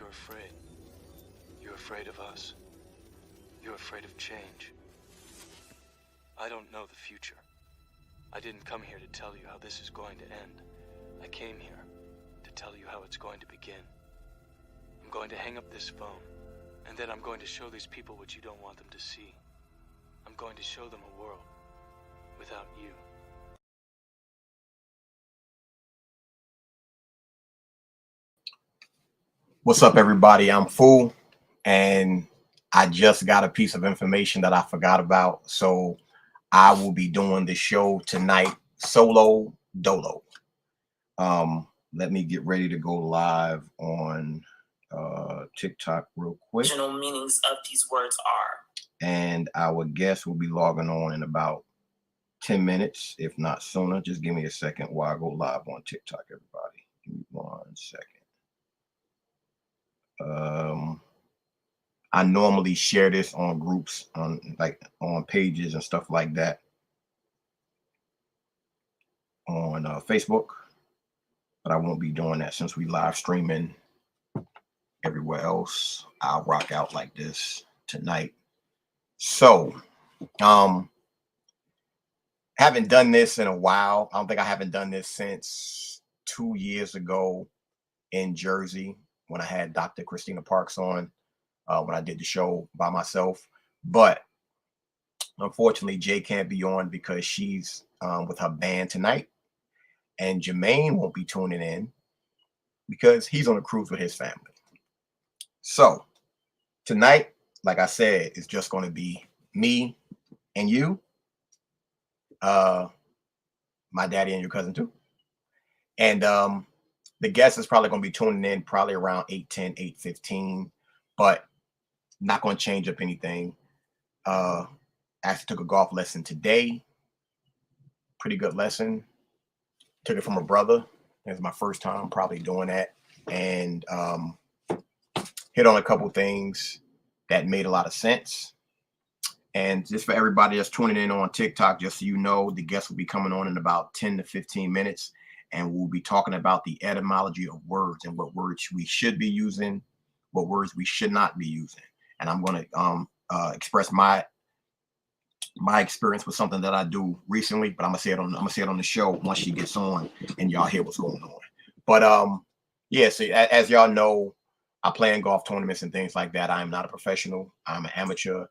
you're afraid. You're afraid of us. You're afraid of change. I don't know the future. I didn't come here to tell you how this is going to end. I came here to tell you how it's going to begin. I'm going to hang up this phone, and then I'm going to show these people what you don't want them to see. I'm going to show them a world without you. What's up, everybody? I'm Fool, and I just got a piece of information that I forgot about. So I will be doing the show tonight solo dolo. Let me get ready to go live on TikTok real quick. Original meanings of these words are. And our guest will be logging on in about 10 minutes, if not sooner. Just give me a second while I go live on TikTok, everybody. Give me 1 second. I normally share this on groups, on pages and stuff like that on Facebook, but I won't be doing that since we live streaming everywhere else. I'll rock out like this tonight. So, haven't done this in a while. I don't think I haven't done this since 2 years ago in Jersey when I had Dr. Christina Parks on. When I did the show by myself, but unfortunately Jay can't be on because she's with her band tonight, and Jermaine won't be tuning in because he's on a cruise with his family. So tonight, like I said, it's just going to be me and you, my daddy and your cousin too, and the guest is probably going to be tuning in probably around 8:10, 8:15, but not going to change up anything. Actually took a golf lesson today. Pretty good lesson. Took it from a brother. It was my first time probably doing that. And hit on a couple things that made a lot of sense. And just for everybody that's tuning in on TikTok, just so you know, the guest will be coming on in about 10 to 15 minutes. And we'll be talking about the etymology of words and what words we should be using, what words we should not be using. And I'm going to express my experience with something that I do recently, but I'm gonna say it on the show once she gets on and y'all hear what's going on. But yeah, so as y'all know, I play in golf tournaments and things like that. I am not a professional. I'm an amateur.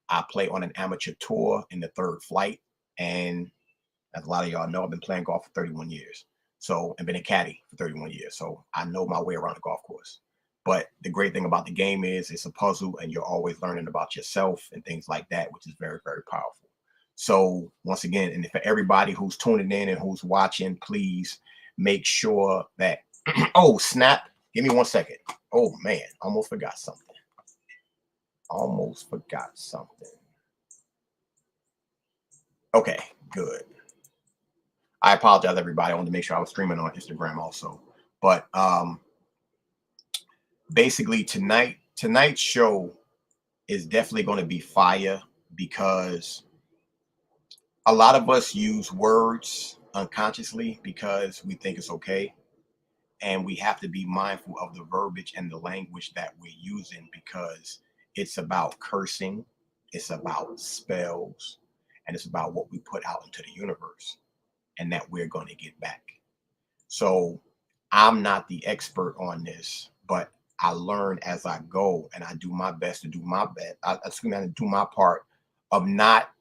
I play on an amateur tour in the third flight, and as a lot of y'all know, I've been playing golf for 31 years. So, and been a caddy for 31 years. So I know my way around the golf course. But the great thing about the game is it's a puzzle, and you're always learning about yourself and things like that, which is very, very powerful. So once again, and for everybody who's tuning in and who's watching, please make sure that, oh, snap. Give me 1 second. Oh, man, almost forgot something. Okay, good. I apologize, everybody. I wanted to make sure I was streaming on Instagram also. But basically tonight's show is definitely going to be fire because a lot of us use words unconsciously because we think it's okay. And we have to be mindful of the verbiage and the language that we're using because it's about cursing, it's about spells, and it's about what we put out into the universe and that we're going to get back. So I'm not the expert on this, but I learn as I go, and I do my best to do my best. I do my part of not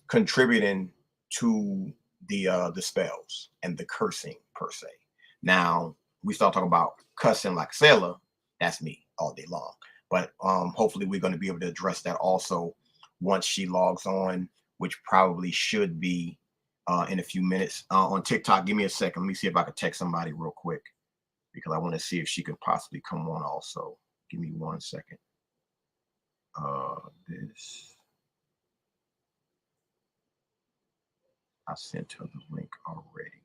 contributing to the spells and the cursing per se. Now we start talking about cussing like a sailor. That's me all day long. But hopefully we're going to be able to address that also once she logs on, which probably should be in a few minutes. On TikTok, give me a second. Let me see if I can text somebody real quick because I want to see if she could possibly come on also. Give me 1 second. This. I sent her the link already.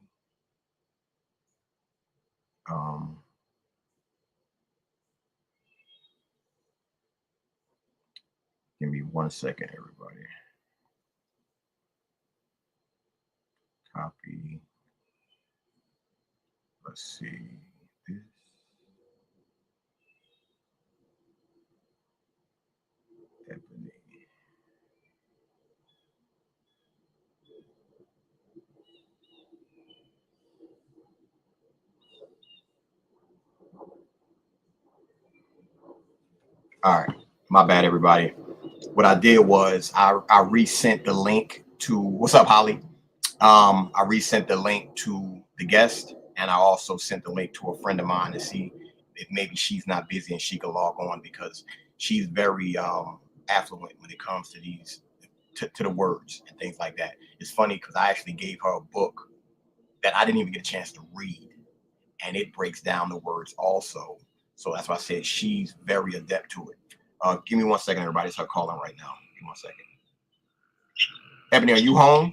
Give me 1 second, everybody. Copy. Let's see this. All right, my bad, everybody. What I did was I resent the link to what's up, Holly. I resent the link to the guest, and I also sent the link to a friend of mine to see if maybe she's not busy and she can log on because she's very affluent when it comes to these to the words and things like that. It's funny because I actually gave her a book that I didn't even get a chance to read, and it breaks down the words also. So that's why I said she's very adept to it. Give me 1 second, everybody. It's her calling right now. Give me 1 second. Ebony, are you home?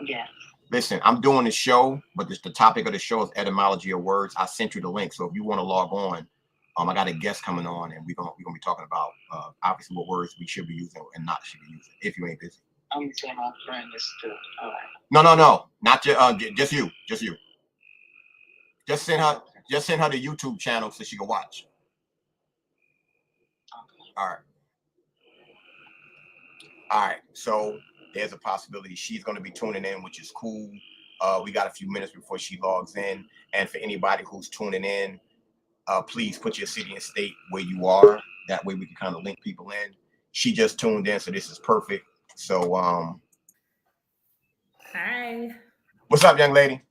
Yeah. Listen, I'm doing the show, but the topic of the show is etymology of words. I sent you the link, so if you want to log on, I got a guest coming on, and we're gonna be talking about obviously what words we should be using and not should be using. If you ain't busy, I'm saying my friend is too. All right. No, not just you. Just send her the YouTube channel so she can watch. Okay. All right. So there's a possibility she's going to be tuning in, which is cool. We got a few minutes before she logs in, and for anybody who's tuning in, please put your city and state where you are. That way we can kind of link people in. She just tuned in, so this is perfect. So Hi. What's up, young lady?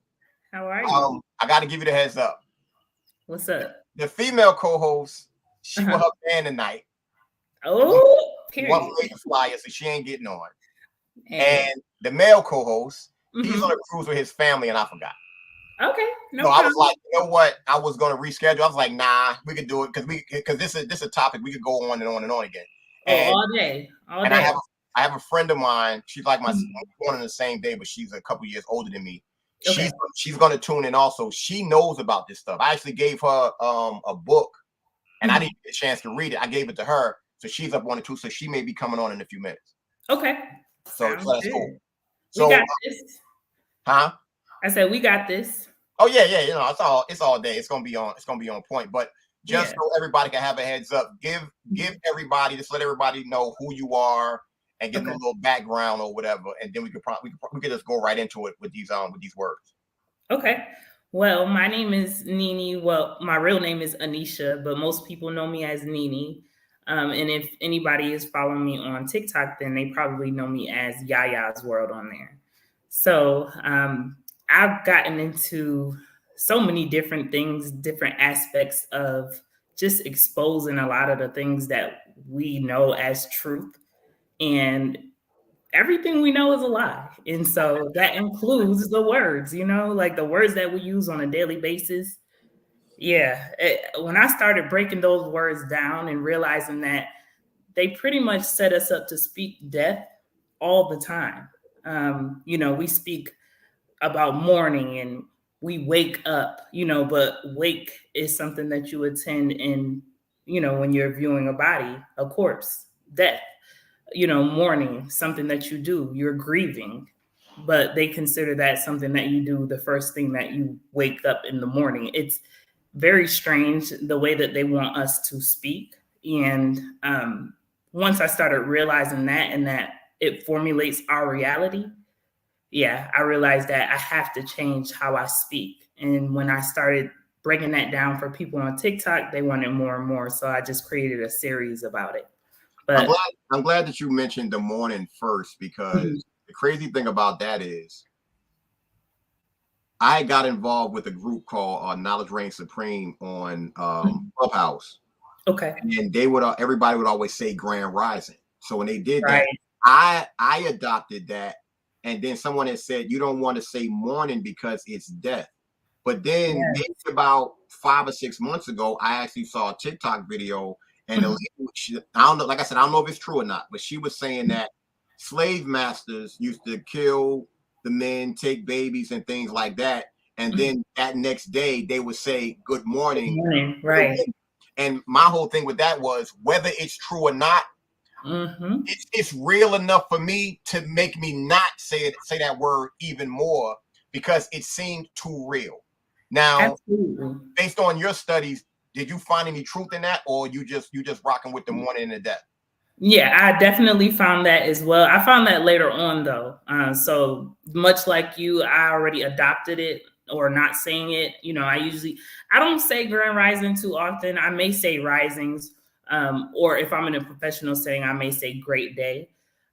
How are you? I got to give you the heads up. What's up? The female co-host, she will have band tonight. Oh, period. One lady flyer, so she ain't getting on. And the male co-host, he's on a cruise with his family, and I forgot. Okay, no I was like, you know what? I was going to reschedule. I was like, nah, we could do it because this is a topic we could go on and on and on again. And, all day. And I have a friend of mine. She's like my born on the same day, but she's a couple years older than me. Okay. She's going to tune in also. She knows about this stuff. I actually gave her a book, and I didn't get a chance to read it. I gave it to her, so she's up on it too. So she may be coming on in a few minutes. Okay. So that's cool. So we got this. Huh? I said we got this. Oh yeah. You know, it's all day. It's gonna be on point. But just so everybody can have a heads up, give everybody, just let everybody know who you are and give them a little background or whatever, and then we could just go right into it with these words. Okay. Well, my name is Nini. Well, my real name is Anisha, but most people know me as Nini. And if anybody is following me on TikTok, then they probably know me as Yaya's World on there. So I've gotten into so many different things, different aspects of just exposing a lot of the things that we know as truth. And everything we know is a lie. And so that includes the words, like the words that we use on a daily basis. Yeah. When I started breaking those words down and realizing that they pretty much set us up to speak death all the time. We speak about mourning and we wake up, but wake is something that you attend in, when you're viewing a body, a corpse, death, mourning, something that you do, you're grieving, but they consider that something that you do the first thing that you wake up in the morning. It's very strange the way that they want us to speak. And once I started realizing that and that it formulates our reality, I realized that I have to change how I speak. And when I started breaking that down for people on TikTok, they wanted more and more. So I just created a series about it. But I'm glad that you mentioned the morning first, because the crazy thing about that is I got involved with a group called Knowledge Reigns Supreme on Clubhouse. Okay. And everybody would always say Grand Rising. So when they did that, I adopted that. And then someone had said, you don't want to say morning because it's death. But then maybe about 5 or 6 months ago, I actually saw a TikTok video, and I don't know, like I said, I don't know if it's true or not, but she was saying that slave masters used to kill the men, take babies and things like that. And then that next day they would say, good morning. Good morning. Right. And my whole thing with that was, whether it's true or not, it's real enough for me to make me not say that word even more, because it seemed too real. Now, based on your studies, did you find any truth in that, or you just rocking with the morning and the death? Yeah, I definitely found that as well. I found that later on though. So much like you, I already adopted it or not saying it. You know, I don't say grand rising too often. I may say risings, or if I'm in a professional setting, I may say great day.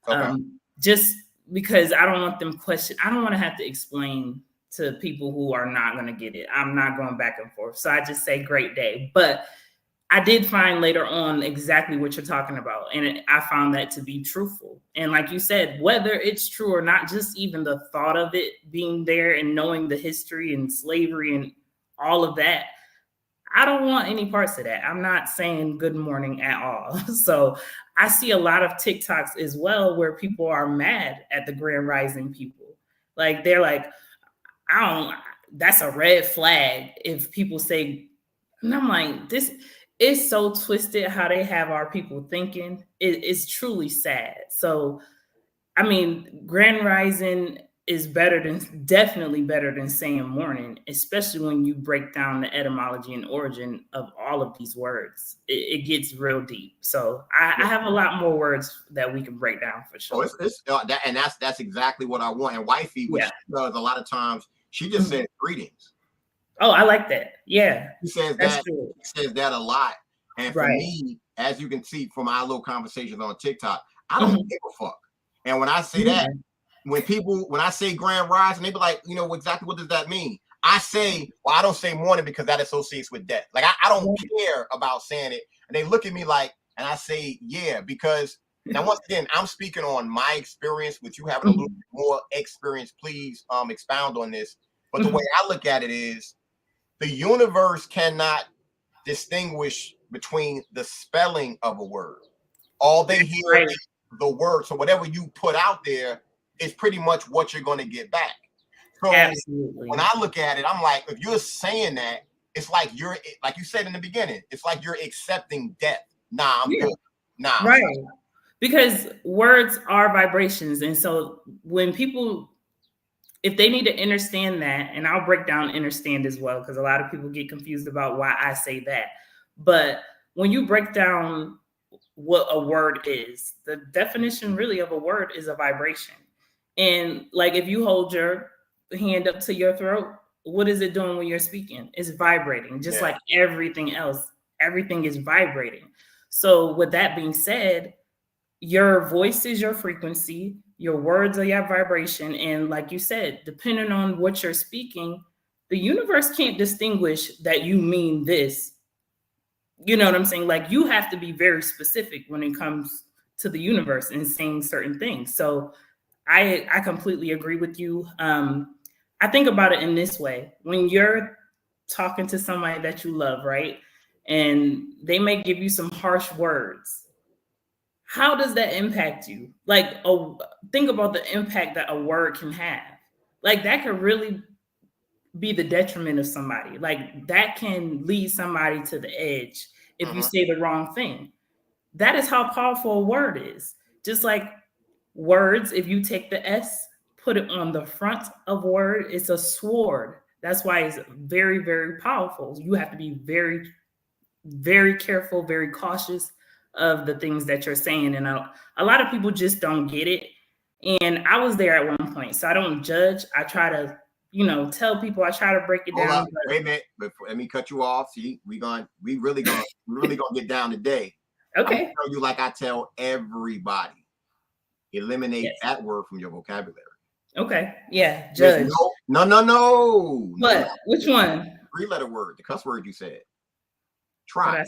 Okay. Just because I don't want them question. I don't want to have to explain to people who are not going to get it. I'm not going back and forth. So I just say great day. But I did find later on exactly what you're talking about. And I found that to be truthful. And like you said, whether it's true or not, just even the thought of it being there and knowing the history and slavery and all of that, I don't want any parts of that. I'm not saying good morning at all. So I see a lot of TikToks as well where people are mad at the Grand Rising people. Like they're like, I don't, that's a red flag if people say, and I'm like, this is so twisted how they have our people thinking. It's truly sad. So, I mean, Grand Rising is definitely better than saying morning, especially when you break down the etymology and origin of all of these words. It gets real deep. So I have a lot more words that we can break down for sure. Oh, it's that, and that's exactly what I want. And wifey, which Yeah. she does a lot of times, she just says greetings. Oh, I like that. Yeah. She says That's that. true. She says that a lot. And for Right. me, as you can see from our little conversations on TikTok, I don't give a fuck. And when I say Yeah. that, when I say grand rise, and they be like, you know, exactly what does that mean? I say, well, I don't say morning because that associates with death. Like I don't care about saying it. And they look at me like, and I say, yeah, because now once again, I'm speaking on my experience with you having a little bit more experience. Please expound on this. But the way I look at it is the universe cannot distinguish between the spelling of a word. All they hear is the word. So whatever you put out there is pretty much what you're going to get back. So Absolutely. when I look at it, I'm like, if you're saying that, it's like like you said in the beginning, it's like you're accepting death. Nah, I'm good. Nah. Right. Because words are vibrations. And so when people, if they need to understand that, and I'll break down understand as well, because a lot of people get confused about why I say that. But when you break down what a word is, the definition really of a word is a vibration. And like if you hold your hand up to your throat, what is it doing when you're speaking? It's vibrating, just like everything else. Everything is vibrating. So with that being said, your voice is your frequency, your words are your vibration. And like you said, depending on what you're speaking, the universe can't distinguish that you mean this. You know what I'm saying? Like you have to be very specific when it comes to the universe and saying certain things. So I completely agree with you. I think about it in this way. When you're talking to somebody that you love, right? And they may give you some harsh words. How does that impact you? Like, think about the impact that a word can have. Like that could really be the detriment of somebody. Like that can lead somebody to the edge if you say the wrong thing. That is how powerful a word is. Just like words, if you take the S, put it on the front of word, it's a sword. That's why it's very, very powerful. You have to be very, very careful, very cautious of the things that you're saying. And a lot of people just don't get it. And I was there at one point, so I don't judge. I try to, tell people. I try to break it down. Up. Wait a minute, let me cut you off. See, we really gonna get down today. Okay. I'm tell you like I tell everybody, eliminate that word from your vocabulary. Okay. Yeah. Judge. No. What? Which one? 3-letter word, the cuss word you said. Try.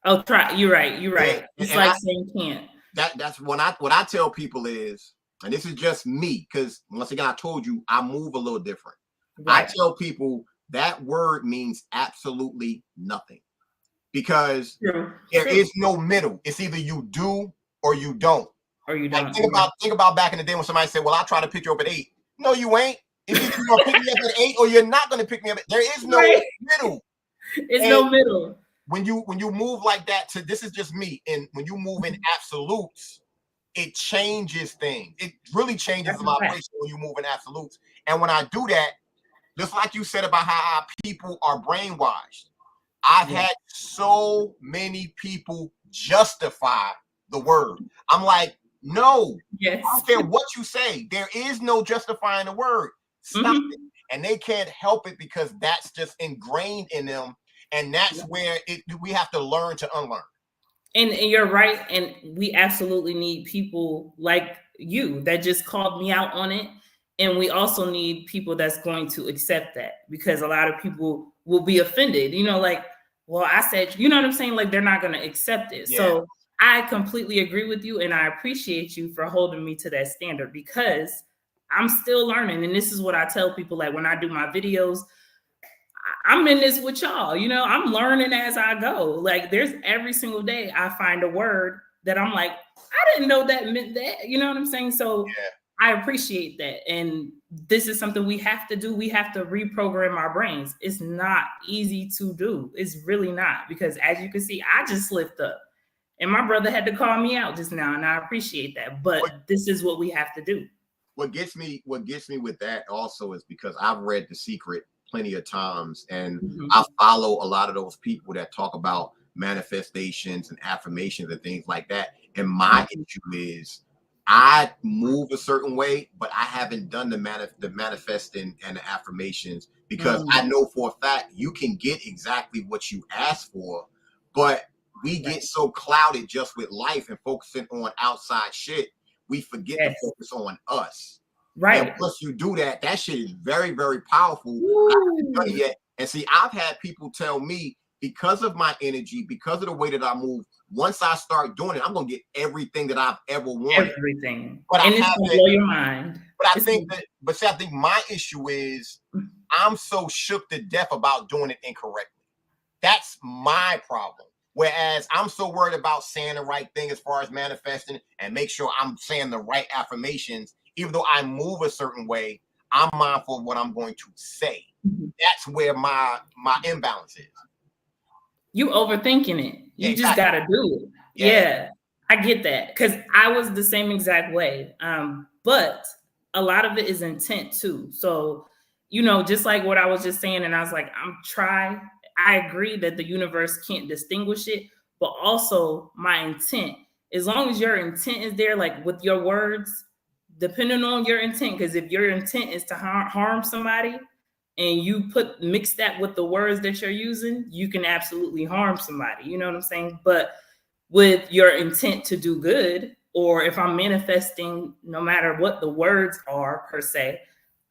Oh, try. You're right. Yeah. It's like saying can't. That's what I tell people is, and this is just me, because once again, I told you I move a little different. Right. I tell people that word means absolutely nothing because there is no middle. It's either you do or you don't. Or you don't. Like, think about back in the day when somebody said, well, I'll try to pick you up at 8. No, you ain't. If you're going to pick me up at 8 or you're not going to pick me up, there is no middle. It's no middle. When you move like that this is just me. And when you move in absolutes, it changes things. It really changes the vibration when you move in absolutes. And when I do that, just like you said about how our people are brainwashed, I've had so many people justify the word. I'm like, no, Yes. I don't care what you say. There is no justifying the word. Stop it. And they can't help it because that's just ingrained in them. And that's where we have to learn to unlearn. And you're right. And we absolutely need people like you that just called me out on it. And we also need people that's going to accept that, because a lot of people will be offended, like, well, I said, you know what I'm saying? Like, they're not going to accept it. Yeah. So I completely agree with you. And I appreciate you for holding me to that standard, because I'm still learning. And this is what I tell people, like when I do my videos, I'm in this with y'all, I'm learning as I go. Like, there's every single day I find a word that I'm like, I didn't know that meant that. You know what I'm saying? So I appreciate that. And this is something we have to do. We have to reprogram our brains. It's not easy to do. It's really not, because as you can see, I just slipped up and my brother had to call me out just now. And I appreciate that. But this is what we have to do. What gets me with that also is because I've read The Secret plenty of times, and I follow a lot of those people that talk about manifestations and affirmations and things like that. And my issue is I move a certain way, but I haven't done the manifesting and the affirmations, because I know for a fact you can get exactly what you ask for, but we get so clouded just with life and focusing on outside shit, we forget to focus on us. Right. And once you do that, that shit is very, very powerful. I haven't done it yet. And see, I've had people tell me, because of my energy, because of the way that I move, once I start doing it, I'm gonna get everything that I've ever wanted. Everything. But and it's gonna blow your mind. But I think my issue is I'm so shook to death about doing it incorrectly. That's my problem. Whereas I'm so worried about saying the right thing as far as manifesting, and make sure I'm saying the right affirmations. Even though I move a certain way, I'm mindful of what I'm going to say. That's where my imbalance is. You overthinking it. You just got to do it. Yeah, I get that, because I was the same exact way. But a lot of it is intent too. So, just like what I was just saying, and I was like, I agree that the universe can't distinguish it, but also my intent. As long as your intent is there, like with your words, depending on your intent, because if your intent is to harm somebody, and you mix that with the words that you're using, you can absolutely harm somebody. You know what I'm saying? But with your intent to do good, or if I'm manifesting, no matter what the words are per se,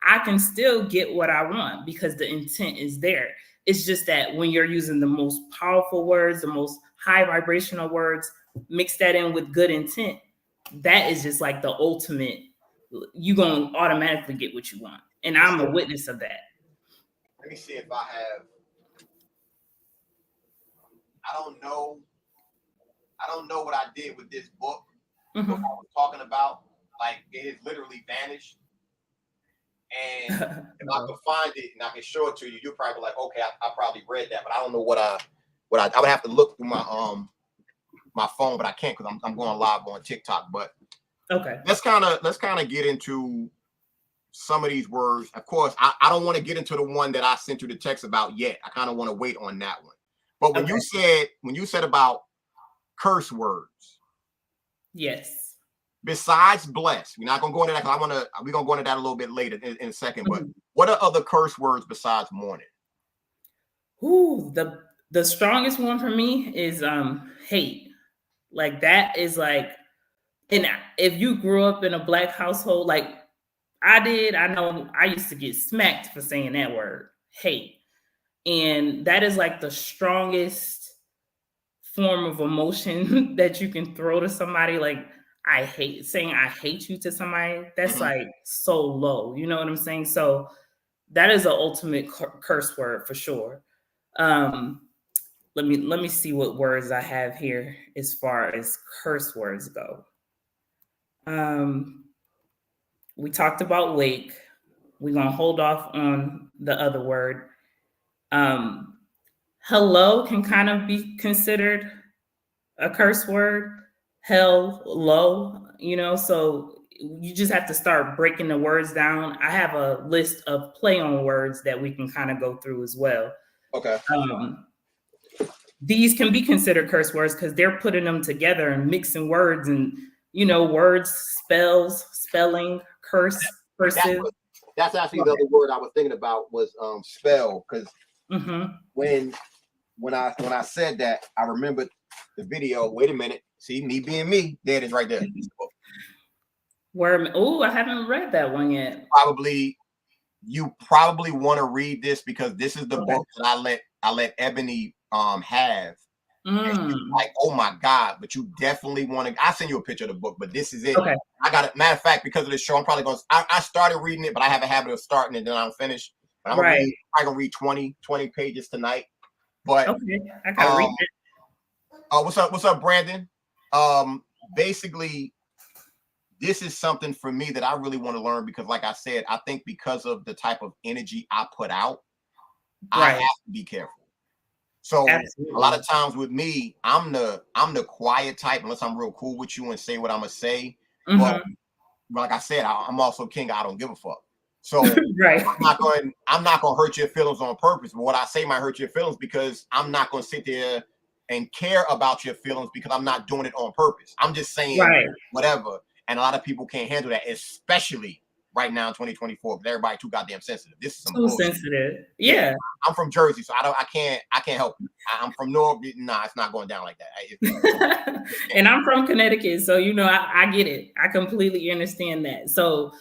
I can still get what I want because the intent is there. It's just that when you're using the most powerful words, the most high vibrational words, mix that in with good intent, that is just like the ultimate. You're going to automatically get what you want. And I'm a witness of that. Let me see if I have. I don't know what I did with this book. What I was talking about, like, it has literally vanished. And if I could find it and I can show it to you, you'll probably be like, okay, I probably read that, but I don't know what I would have to look through my phone, but I can't because I'm going live on TikTok. But okay, let's kind of get into some of these words. Of course, I don't want to get into the one that I sent you the text about yet. I kind of want to wait on that one. But when you said about curse words, yes. Besides bless, we're not gonna go into that because we're gonna go into that a little bit later in a second. But what are other curse words besides morning? Ooh, the strongest one for me is hate. Like, that is like, and if you grew up in a Black household like I did, I know I used to get smacked for saying that word, hate. And that is like the strongest form of emotion that you can throw to somebody. Like, I hate you to somebody, that's like so low. You know what I'm saying? So that is an ultimate curse word for sure. Let me see what words I have here as far as curse words go. We talked about wake. We're gonna hold off on the other word. Hello can kind of be considered a curse word. Hell, low, so you just have to start breaking the words down. I have a list of play on words that we can kind of go through as well. Okay. these can be considered curse words because they're putting them together and mixing words and, you know, words, spelling, curse, cursive. That's actually the other word I was thinking about was spell, because when I said that, I remembered the video. Wait a minute, see me being me. There it is, right there. Where? Oh, I haven't read that one yet. You probably want to read this because this is the book that I let Ebony have. Like, oh my God, but you definitely want to. I'll send you a picture of the book, but this is it. Okay. I got it. Matter of fact, because of the show, I'm probably going to. I started reading it, but I have a habit of starting it and then I'm finished. But I'm going to read 20 pages tonight. But okay, I gotta read it. What's up, Brandon? Basically, this is something for me that I really want to learn because, like I said, I think because of the type of energy I put out, I have to be careful. So a lot of times with me, I'm the quiet type unless I'm real cool with you and say what I'm gonna say. But like I said, I'm also king. I don't give a fuck. So I'm not gonna hurt your feelings on purpose. But what I say might hurt your feelings because I'm not gonna sit there and care about your feelings because I'm not doing it on purpose. I'm just saying whatever. And a lot of people can't handle that, especially right now in 2024, because everybody too goddamn sensitive. This is some bullshit. Sensitive. Yeah. I'm from Jersey, so I can't help it. I'm from North. Nah, it's not going down like that. And I'm from Connecticut, so you know I get it. I completely understand that. So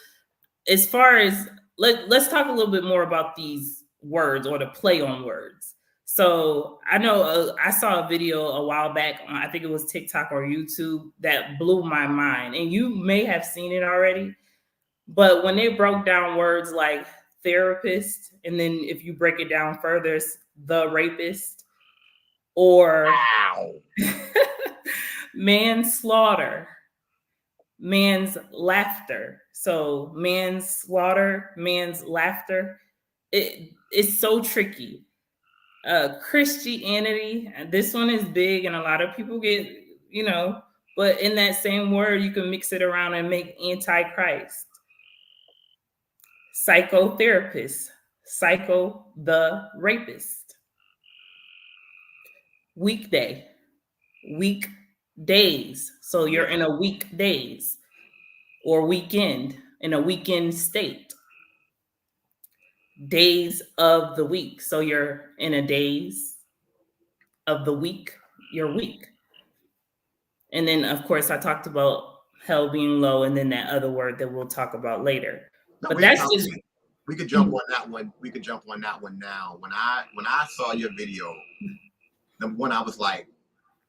as far as let's talk a little bit more about these words or the play on words. So I know I saw a video a while back on, I think it was TikTok or YouTube, that blew my mind, and you may have seen it already. But when they broke down words like therapist, and then if you break it down further, it's the rapist, or manslaughter, man's laughter. So manslaughter, man's laughter. It's so tricky. Christianity, this one is big, and a lot of people get, you know, but in that same word, you can mix it around and make antichrist. Psychotherapist, psycho the rapist. Weekday, weekdays. So you're in a weekdays or weekend, in a weekend state. Days of the week. So you're in a days of the week, your week. And then, of course, I talked about hell being low, and then that other word that we'll talk about later. No, but that's just we could jump on that one. We could jump on that one now. When I saw your video, the one I was like,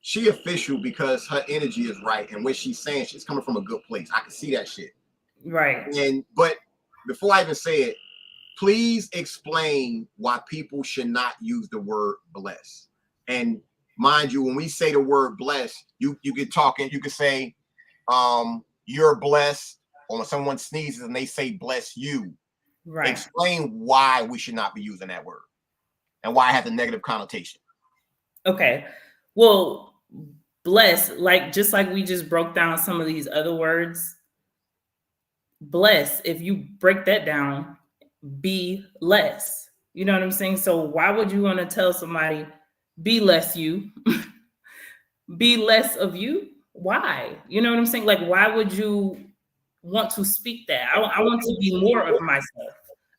she official because her energy is right, and what she's saying, she's coming from a good place. I can see that shit. Right. But before I even say it, please explain why people should not use the word bless. And mind you, when we say the word bless, you get talking, you can say you're blessed, or when someone sneezes and they say bless you. Right. Explain why we should not be using that word and why it has a negative connotation. Okay. Well, bless, just like we just broke down some of these other words, bless, if you break that down, be less. You know what I'm saying? So why would you want to tell somebody, be less you, be less of you? Why? You know what I'm saying? Like, why would you want to speak that? I want to be more of myself.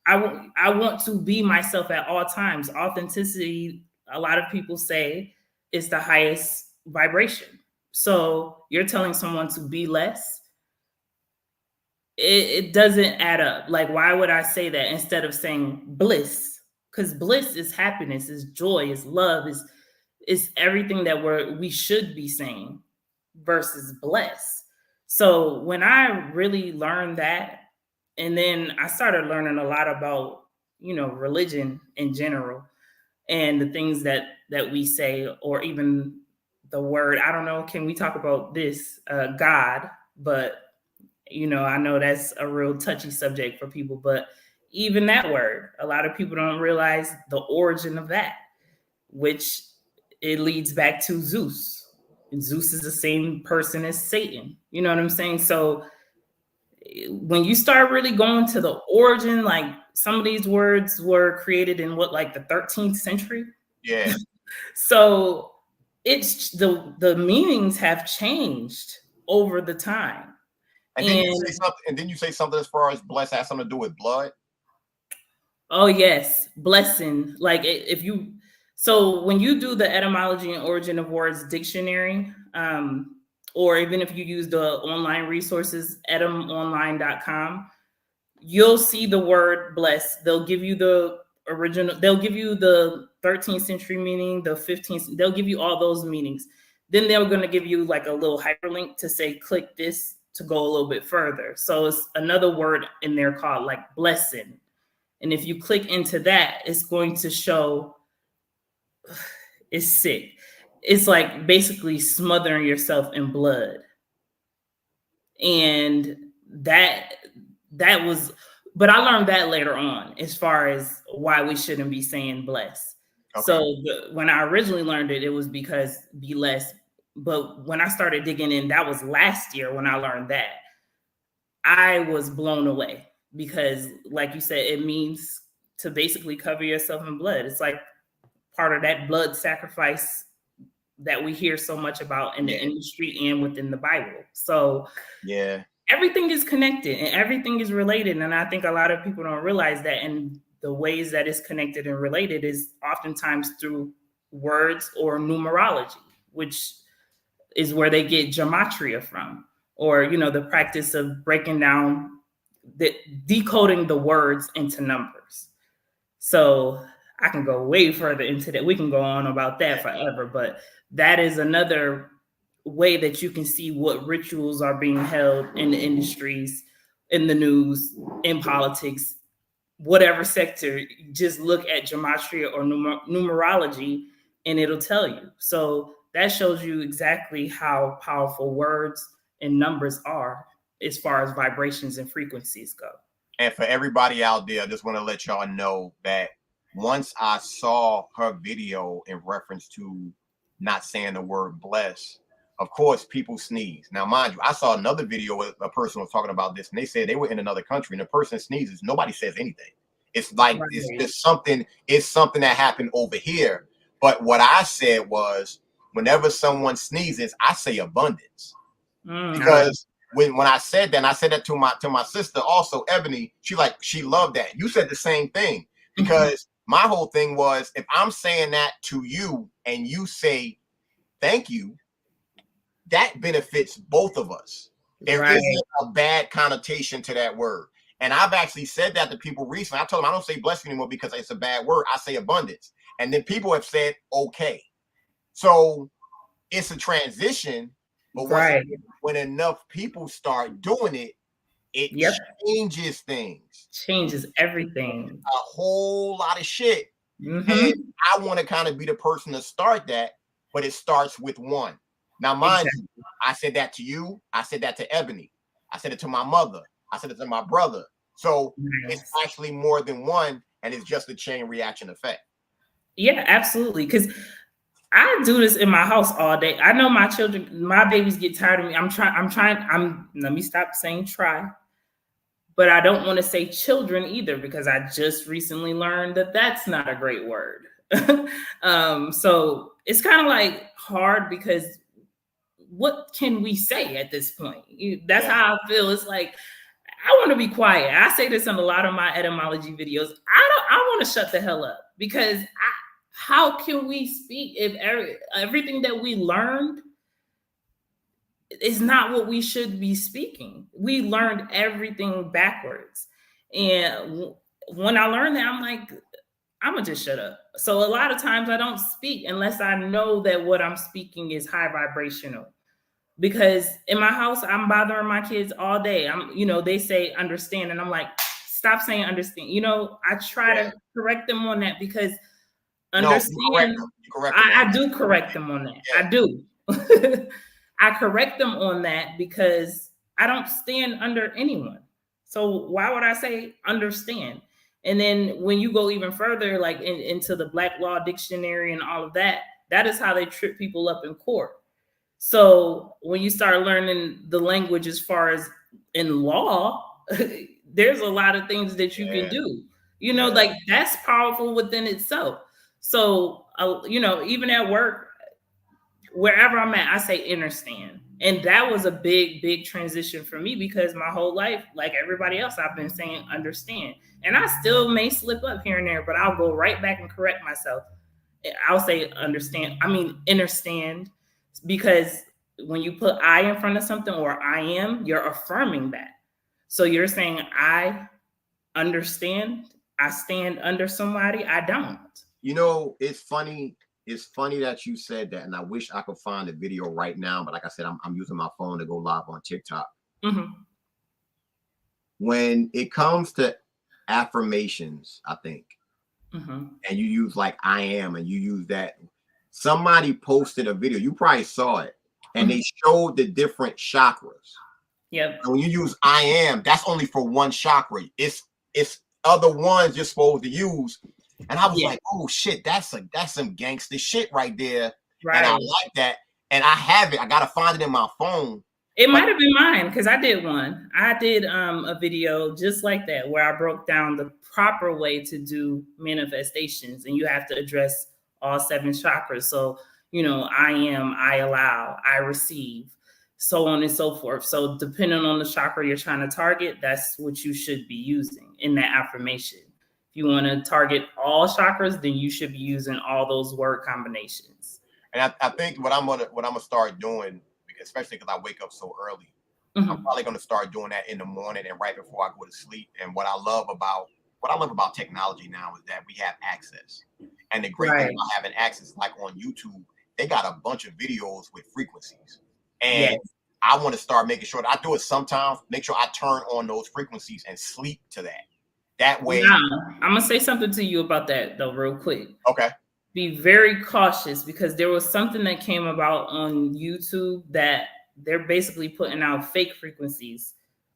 I want to be myself at all times. Authenticity, a lot of people say, is the highest vibration. So you're telling someone to be less. It doesn't add up. Like, why would I say that instead of saying bliss? Because bliss is happiness, is joy, is love, is everything that we should be saying versus bless. So when I really learned that, and then I started learning a lot about, you know, religion in general and the things that we say, or even the word, I don't know, can we talk about this, God? But, you know, I know that's a real touchy subject for people, but even that word, a lot of people don't realize the origin of that, which it leads back to Zeus. And Zeus is the same person as Satan. You know what I'm saying? So when you start really going to the origin, like some of these words were created in the 13th century? Yeah. So it's the meanings have changed over the time. And then you say something, and then you say something as far as blessed has something to do with blood. Oh yes, blessing. Like if you, so when you do the etymology and origin of words dictionary, or even if you use the online resources, etymonline.com, you'll see the word blessed. They'll give you the original, they'll give you the 13th century meaning, the 15th, they'll give you all those meanings. Then they're going to give you like a little hyperlink to say, click this to go a little bit further. So it's another word in there called like blessing. And if you click into that, it's going to show, it's sick. It's like basically smothering yourself in blood. And that was, but I learned that later on as far as why we shouldn't be saying bless. Okay. So when I originally learned it, it was because be less. But when I started digging in, that was last year when I learned that. I was blown away because, like you said, it means to basically cover yourself in blood. It's like part of that blood sacrifice that we hear so much about in the industry and within the Bible. So yeah, everything is connected and everything is related. And I think a lot of people don't realize that. And the ways that it's connected and related is oftentimes through words or numerology, which is where they get gematria from, or, you know, the practice of breaking down, decoding the words into numbers. So I can go way further into that. We can go on about that forever, but that is another way that you can see what rituals are being held in the industries, in the news, in politics, whatever sector. Just look at gematria or numerology and it'll tell you. So that shows you exactly how powerful words and numbers are as far as vibrations and frequencies go. And for everybody out there, I just want to let y'all know that once I saw her video in reference to not saying the word bless, of course, people sneeze. Now, mind you, I saw another video where a person was talking about this, and they said they were in another country, and the person sneezes. Nobody says anything. It's like, right. It's just something. It's something that happened over here. But what I said was, whenever someone sneezes, I say abundance, because when I said that, and I said that to my sister also, Ebony, she loved that. You said the same thing, because my whole thing was, if I'm saying that to you and you say thank you, that benefits both of us. There isn't a bad connotation to that word. And I've actually said that to people recently. I told them I don't say blessing anymore because it's a bad word. I say abundance. And then people have said, okay. So it's a transition, but when enough people start doing it, it changes things. Changes everything. A whole lot of shit. And I want to kind of be the person to start that, but it starts with one. Now, mind you, I said that to you. I said that to Ebony. I said it to my mother. I said it to my brother. So it's actually more than one, and it's just a chain reaction effect. Yeah, absolutely. Because I do this in my house all day. I know my children, my babies get tired of me. Let me stop saying try. But I don't want to say children either, because I just recently learned that that's not a great word. So it's kind of like hard, because what can we say at this point? That's how I feel. It's like, I want to be quiet. I say this in a lot of my etymology videos. I want to shut the hell up, because how can we speak if everything that we learned is not what we should be speaking? We learned everything backwards. And when I learned that, I'm like, I'm gonna just shut up. So a lot of times I don't speak unless I know that what I'm speaking is high vibrational. Because in my house, I'm bothering my kids all day. They say understand, and I'm like, stop saying understand. I try to correct them on that, because understand. I do correct them on that. Yeah. I do. I correct them on that because I don't stand under anyone. So why would I say understand? And then when you go even further, like into the Black Law Dictionary and all of that, that is how they trip people up in court. So when you start learning the language as far as in law, there's a lot of things that you can do. Like that's powerful within itself. So, even at work, wherever I'm at, I say understand. And that was a big transition for me because my whole life, like everybody else, I've been saying understand. And I still may slip up here and there, but I'll go right back and correct myself. I'll say understand. I mean, understand, because when you put I in front of something or I am, you're affirming that. So you're saying I understand, I stand under somebody, I don't. You know, it's funny. It's funny that you said that, and I wish I could find the video right now. But like I said, I'm using my phone to go live on TikTok. Mm-hmm. When it comes to affirmations, I think, Mm-hmm. and you use like I am, and you use that. Somebody posted a video. You probably saw it, and they showed the different chakras. Yep. And when you use I am, that's only for one chakra. It's other ones you're supposed to use. And I was like, oh shit, that's some gangster shit right there. Right. And I like that. And I have it. I gotta find it in my phone. It might have been mine because I did one. I did a video just like that where I broke down the proper way to do manifestations, and you have to address all 7 chakras. So, you know, I am, I allow, I receive, so on and so forth. So depending on the chakra you're trying to target, that's what you should be using in that affirmation. If you want to target all chakras, then you should be using all those word combinations. And I think what I'm gonna start doing, especially because I wake up so early, I'm probably gonna start doing that in the morning and right before I go to sleep. And what I love about technology now is that we have access. And the great thing about having access, like on YouTube, they got a bunch of videos with frequencies. And I want to start making sure that I do it sometimes, make sure I turn on those frequencies and sleep to that. That way. Now, I'm going to say something to you about that, though, real quick. Okay. Be very cautious, because there was something that came about on YouTube that they're basically putting out fake frequencies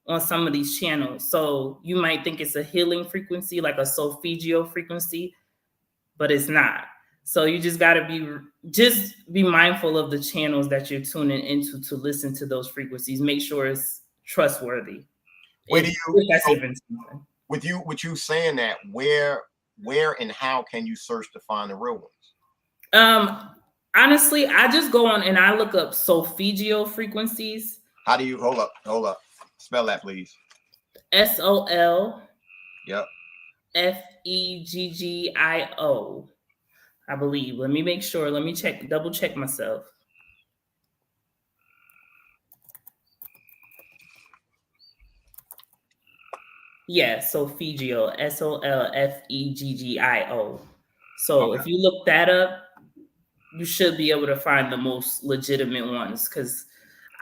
on some of these channels. So you might think it's a healing frequency, like a solfeggio frequency, but it's not. So you just got to be mindful of the channels that you're tuning into to listen to those frequencies. Make sure it's trustworthy. With you saying that, where and how can you search to find the real ones? Honestly, I just go on and I look up solfeggio frequencies. How do you hold up? Spell that, please. SOL. Yep. FEGGIO. I believe. Let me make sure. Let me double check myself. Yeah, solfeggio, SOLFEGGIO. So if you look that up, you should be able to find the most legitimate ones, because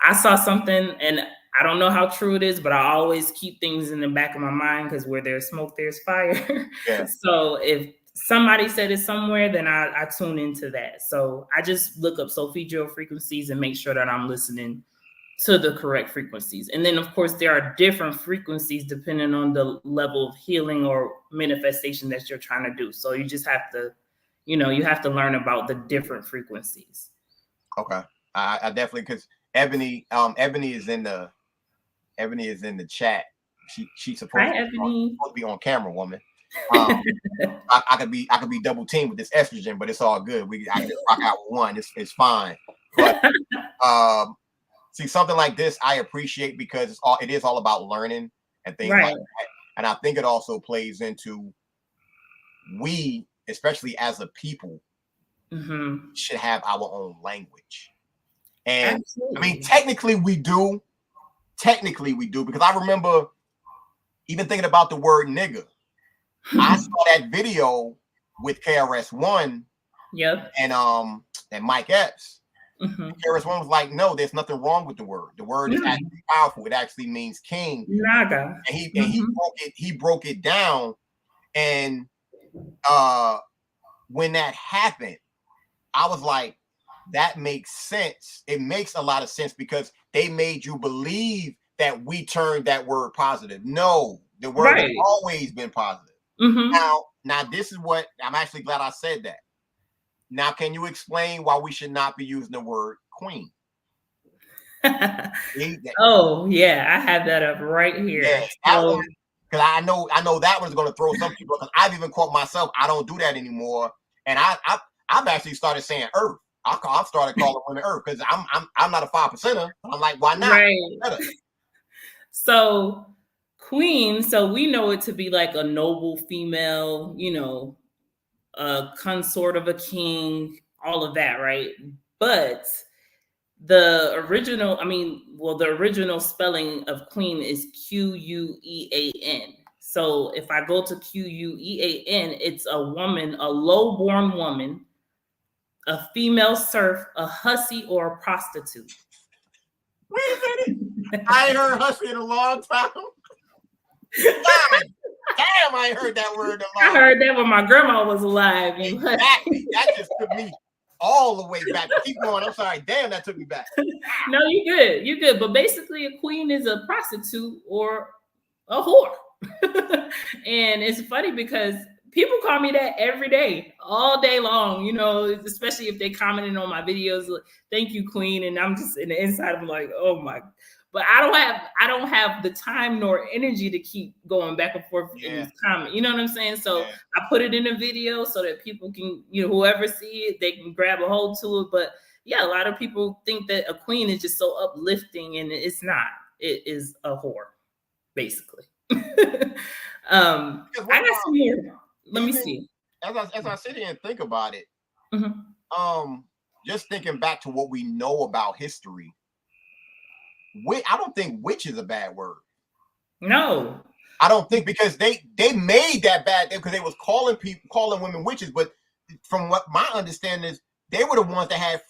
I saw something, and I don't know how true it is, but I always keep things in the back of my mind, because where there's smoke, there's fire. Yeah. So if somebody said it somewhere, then I tune into that. So I just look up solfeggio frequencies and make sure that I'm listening to the correct frequencies. And then, of course, there are different frequencies depending on the level of healing or manifestation that you're trying to do. So you just have to, you have to learn about the different frequencies. Okay. I definitely, because Ebony is in the chat. She's supposed to be on camera, woman. I could be double teamed with this estrogen, but it's all good. I can rock out with one. It's fine. But see, something like this I appreciate, because it is all about learning and things like that. And I think it also plays into, we, especially as a people, should have our own language. And absolutely. I mean, technically we do, because I remember even thinking about the word nigga. I saw that video with KRS-One, and Mike Epps. KRS-One was like, "No, there's nothing wrong with the word. The word is actually powerful. It actually means king." Naga. And he broke it down. And when that happened, I was like, that makes sense. It makes a lot of sense, because they made you believe that we turned that word positive. No, the word has always been positive. Now, this is what I'm actually glad I said that. Now, can you explain why we should not be using the word queen? Oh, yeah, I have that up right here. Yeah, because I know that one's going to throw some people, because I've even caught myself. I don't do that anymore, and I've actually started saying earth. I started calling women Earth because I'm not a 5%er. I'm like, why not? Right. So queen, so we know it to be like a noble female, you know, a consort of a king, all of that, right? But the original, the original spelling of queen is Quean. So if I go to Quean, it's a woman, a low-born woman, a female serf, a hussy, or a prostitute. Wait a minute. I ain't heard hussy in a long time. God damn, I ain't heard that word in a long time. I heard that when my grandma was alive. Exactly. That just took me all the way back. Keep going. I'm sorry. Damn, that took me back. No, you good. You good. But basically, a queen is a prostitute or a whore. And it's funny because people call me that every day, all day long, you know, especially if they commented on my videos, like, thank you, queen. And I'm just in the inside, I'm like, oh my. But I don't have the time nor energy to keep going back and forth in these comments. You know what I'm saying? So I put it in a video so that people can, you know, whoever see it, they can grab a hold to it. But yeah, a lot of people think that a queen is just so uplifting, and it's not. It is a whore, basically. I got some more. Let me see. As I sit here and think about it, just thinking back to what we know about history, I don't think witch is a bad word. No, I don't think, because they made that bad because they was calling women witches. But from what my understanding is, they were the ones that had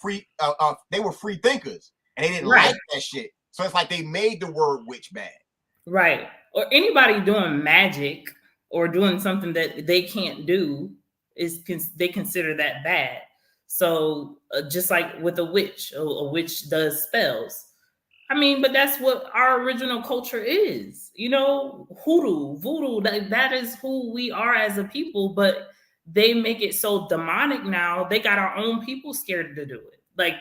they were free thinkers, and they didn't like that shit. So it's like they made the word witch bad. Right. Or anybody doing magic or doing something that they can't do they consider that bad. So just like with a witch does spells. But that's what our original culture is. You know, hoodoo, voodoo, that is who we are as a people, but they make it so demonic now. They got our own people scared to do it. Like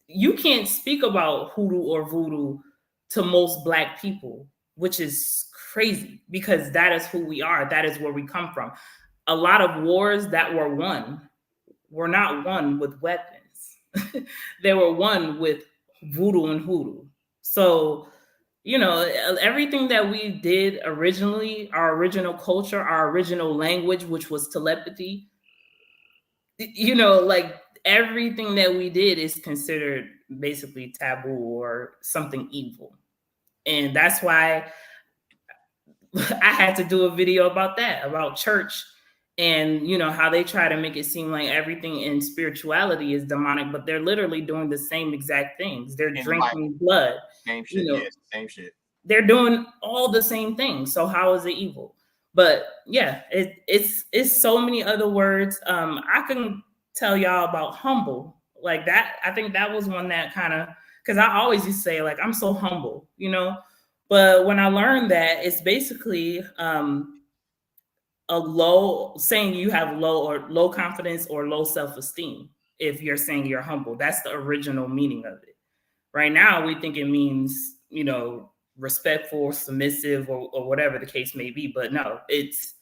you can't speak about hoodoo or voodoo to most Black people, which is crazy because that is who we are. That is where we come from. A lot of wars that were won were not won with weapons. They were won with voodoo and hoodoo. So, you know, everything that we did originally, our original culture, our original language, which was telepathy, you know, like everything that we did is considered basically taboo or something evil. And that's why I had to do a video about that, about church and, you know, how they try to make it seem like everything in spirituality is demonic, but they're literally doing the same exact things. They're drinking blood. Same shit, you know, same shit. They're doing all the same things. So how is it evil? But yeah, it's so many other words. I can tell y'all about humble. Like that, I think that was one that kind of, because I always used to say, like, I'm so humble, you know? But when I learned that, it's basically saying you have low confidence or low self-esteem. If you're saying you're humble, that's the original meaning of it. Right now, we think it means, you know, respectful, submissive, or whatever the case may be. But no, it's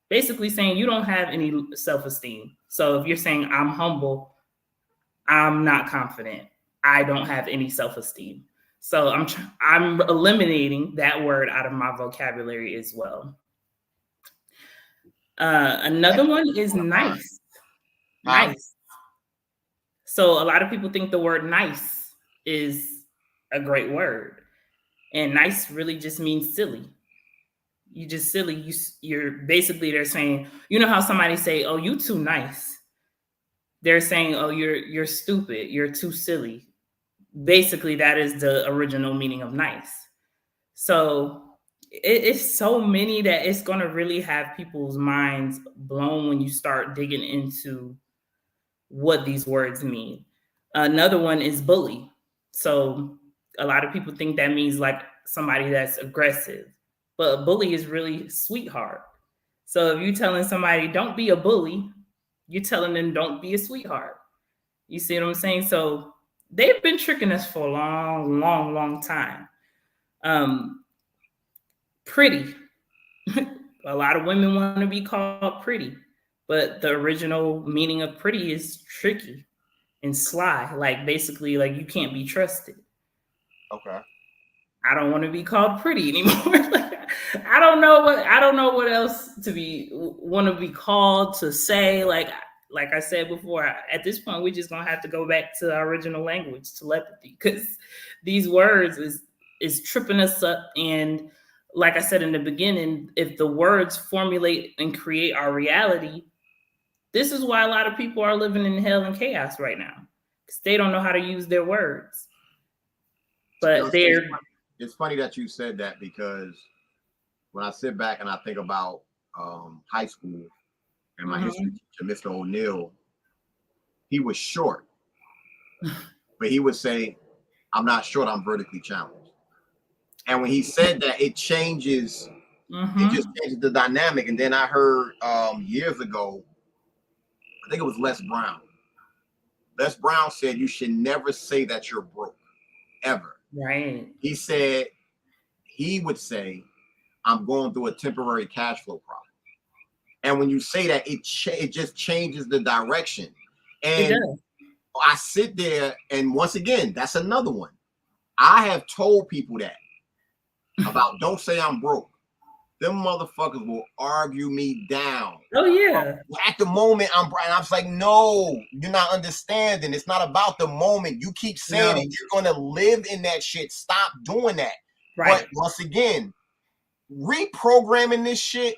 basically saying you don't have any self-esteem. So if you're saying I'm humble, I'm not confident, I don't have any self-esteem. So I'm eliminating that word out of my vocabulary as well. Another one is nice. Nice. So a lot of people think the word nice is a great word. And nice really just means silly. You just silly. You're basically, they're saying, you know how somebody say, oh, you too nice. They're saying, oh, you're stupid. You're too silly. Basically, that is the original meaning of nice. So it's so many that it's going to really have people's minds blown when you start digging into what these words mean. Another one is bully. So a lot of people think that means like somebody that's aggressive, but a bully is really sweetheart. So if you're telling somebody don't be a bully, you're telling them don't be a sweetheart. You see what I'm saying? So they've been tricking us for a long, long, long time. Pretty. A lot of women want to be called pretty, but the original meaning of pretty is tricky. and sly. Like basically, like you can't be trusted. Okay. I don't want to be called pretty anymore. Like, I don't know what else to be want to be called to say. Like I said before, at this point we're just gonna have to go back to our original language, telepathy, because these words is tripping us up. And like I said in the beginning, if the words formulate and create our reality, this is why a lot of people are living in hell and chaos right now, because they don't know how to use their words. But it's funny that you said that, because when I sit back and I think about high school and my history teacher, Mr. O'Neill, he was short, but he would say, "I'm not short, I'm vertically challenged." And when he said that, it changes. It just changes the dynamic. And then I heard years ago, I think it was Les Brown. Les Brown said you should never say that you're broke, ever. Right. He said he would say, "I'm going through a temporary cash flow problem." And when you say that, it just changes the direction. And I sit there, and once again, that's another one. I have told people that about don't say I'm broke. Them motherfuckers will argue me down. Oh yeah. At the moment, I'm like, no, you're not understanding. It's not about the moment. You keep saying it, you're gonna live in that shit. Stop doing that. Right. But once again, reprogramming this shit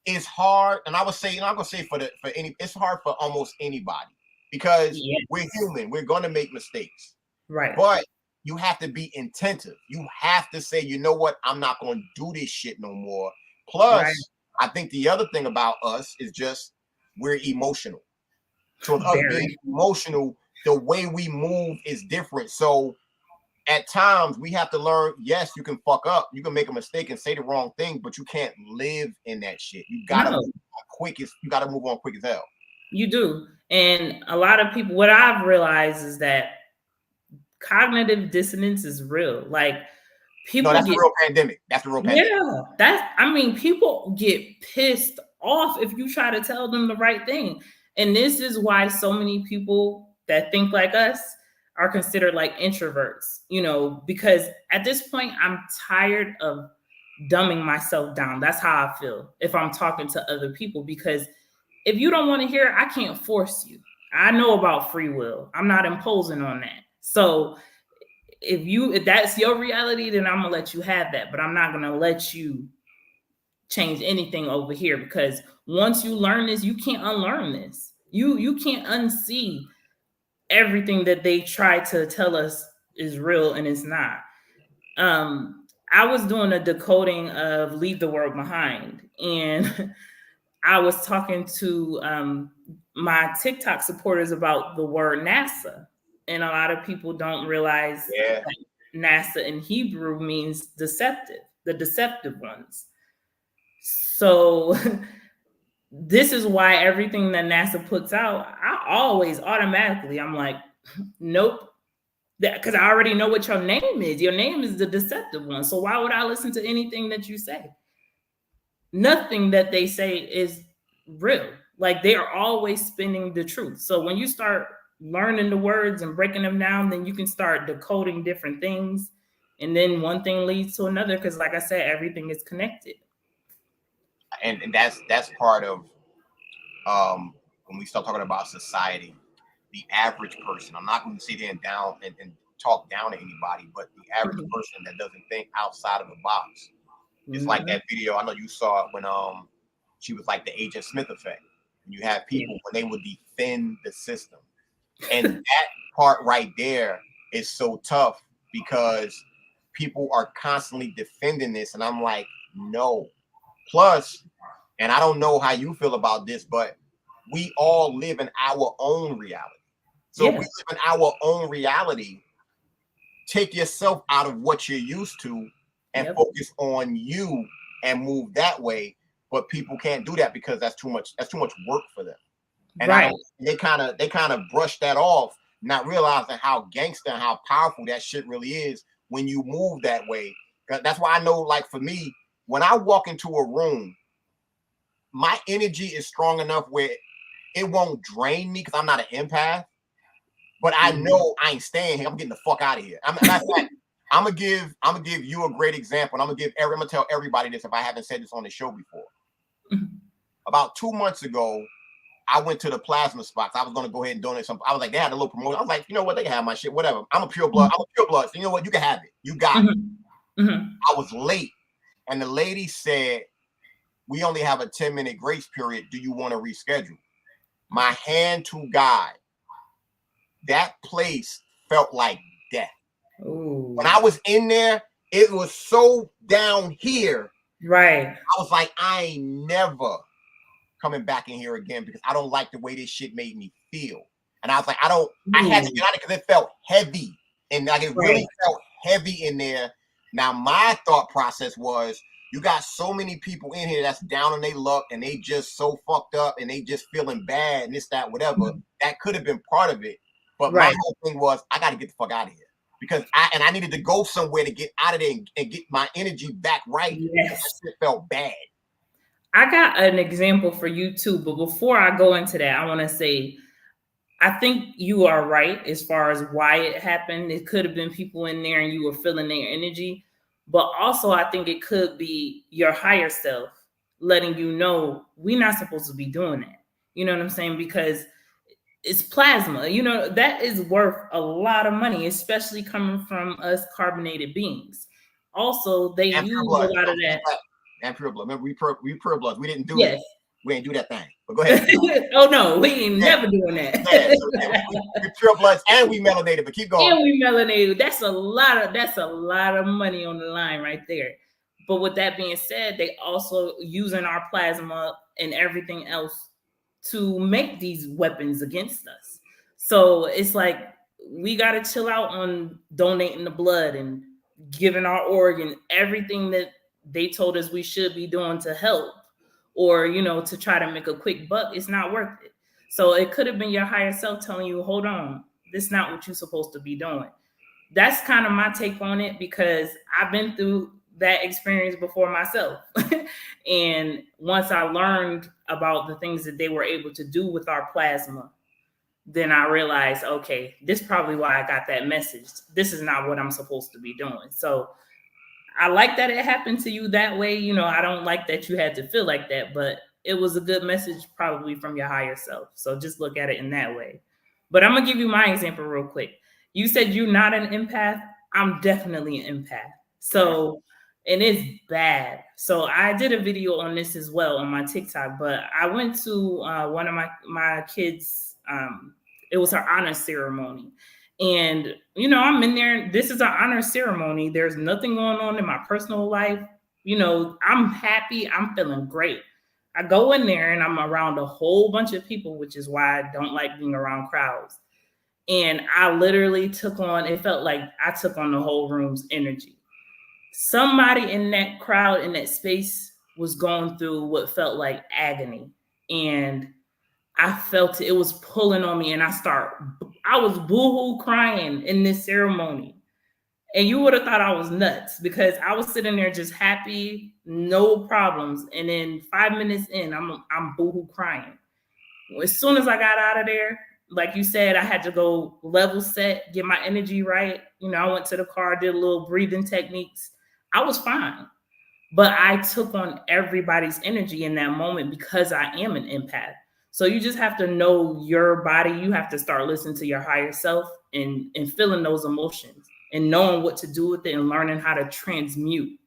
is hard. And I would say, I'm gonna say it's hard for almost anybody, because we're human. We're gonna make mistakes. Right. But you have to be attentive. You have to say, you know what? I'm not going to do this shit no more. Plus, I think the other thing about us is just we're emotional. So us being emotional, the way we move is different. So at times we have to learn, yes, you can fuck up. You can make a mistake and say the wrong thing, but you can't live in that shit. You got to move on quick as hell. You do. And a lot of people, what I've realized is that cognitive dissonance is real. Like people that's the real pandemic. That's the real pandemic. Yeah, people get pissed off if you try to tell them the right thing. And this is why so many people that think like us are considered like introverts, because at this point I'm tired of dumbing myself down. That's how I feel if I'm talking to other people, because if you don't want to hear it, I can't force you. I know about free will. I'm not imposing on that. So if that's your reality, then I'm gonna let you have that. But I'm not gonna let you change anything over here, because once you learn this, you can't unlearn this. You can't unsee everything that they try to tell us is real and it's not. I was doing a decoding of Leave the World Behind, and I was talking to my TikTok supporters about the word NASA. And a lot of people don't realize that NASA in Hebrew means deceptive, the deceptive ones. So this is why everything that NASA puts out, I always automatically, I'm like, nope. Because I already know what your name is. Your name is the deceptive one. So why would I listen to anything that you say? Nothing that they say is real. Like they are always spinning the truth. So when you start learning the words and breaking them down, then you can start decoding different things. And then one thing leads to another. Because like I said, everything is connected. And that's part of when we start talking about society, the average person. I'm not going to sit there and talk down to anybody, but the average person that doesn't think outside of the box. It's like that video, I know you saw it when she was like the Agent Smith effect. You have people when they would defend the system. And that part right there is so tough, because people are constantly defending this. And I'm like, no. Plus, and I don't know how you feel about this, but we all live in our own reality. So if we live in our own reality, take yourself out of what you're used to and focus on you and move that way. But people can't do that because that's too much work for them. And they kind of brush that off, not realizing how gangster and how powerful that shit really is when you move that way. That's why I know, like for me, when I walk into a room, my energy is strong enough where it won't drain me because I'm not an empath. but I know I ain't staying here. I'm getting the fuck out of here. I'm gonna give you a great example. And I'm gonna tell everybody this if I haven't said this on the show before. About 2 months ago, I went to the plasma spots. I was gonna go ahead and donate something. I was like, they had a little promotion. I was like, you know what, they can have my shit, whatever. I'm a pure blood. So you know what, you can have it. You got it. I was late, and the lady said, we only have a 10-minute grace period. Do you want to reschedule? My hand to God, that place felt like death. Ooh. When I was in there, it was so down here. Right. I was like, I ain't never coming back in here again because I don't like the way this shit made me feel. And I was like, I had to get out of it because it felt heavy. And like it really felt heavy in there. Now, my thought process was, you got so many people in here that's down on their luck and they just so fucked up and they just feeling bad and this, that, whatever. That could have been part of it. But my whole thing was, I got to get the fuck out of here. Because I needed to go somewhere to get out of there and get my energy back right. Yes. That shit felt bad. I got an example for you too, but before I go into that, I want to say, I think you are right as far as why it happened. It could have been people in there and you were feeling their energy, but also I think it could be your higher self letting you know we're not supposed to be doing that. You know what I'm saying? Because it's plasma, you know, that is worth a lot of money, especially coming from us carbonated beings. Also, they use a lot of that. And pure blood. Remember, we pure bloods. We didn't do it. We ain't do that thing. But go ahead. Oh no, we ain't never doing that. We pure bloods and we melanated. But keep going. And we melanated. That's a lot of money on the line right there. But with that being said, they also using our plasma and everything else to make these weapons against us. So it's like we got to chill out on donating the blood and giving our organ, everything that they told us we should be doing to help, or, you know, to try to make a quick buck. It's not worth it. So it could have been your higher self telling you, hold on, this is not what you're supposed to be doing. That's kind of my take on it, because I've been through that experience before myself. And once I learned about the things that they were able to do with our plasma, then I realized, okay, this is probably why I got that message. This is not what I'm supposed to be doing. So I like that it happened to you that way. You know, I don't like that you had to feel like that, but it was a good message probably from your higher self. So just look at it in that way. But I'm going to give you my example real quick. You said you're not an empath. I'm definitely an empath. So, and it's bad. So I did a video on this as well on my TikTok, but I went to one of my kids' it was her honor ceremony. And, you know, I'm in there. This is an honor ceremony. There's nothing going on in my personal life. You know, I'm happy. I'm feeling great. I go in there and I'm around a whole bunch of people, which is why I don't like being around crowds. And I literally took on, it felt like I took on the whole room's energy. Somebody in that crowd, in that space, was going through what felt like agony. And I felt it was pulling on me, and I was boohoo crying in this ceremony. And you would have thought I was nuts, because I was sitting there just happy, no problems. And then 5 minutes in, I'm boohoo crying. As soon as I got out of there, like you said, I had to go level set, get my energy right. You know, I went to the car, did a little breathing techniques. I was fine. But I took on everybody's energy in that moment because I am an empath. So you just have to know your body. You have to start listening to your higher self and feeling those emotions and knowing what to do with it and learning how to transmute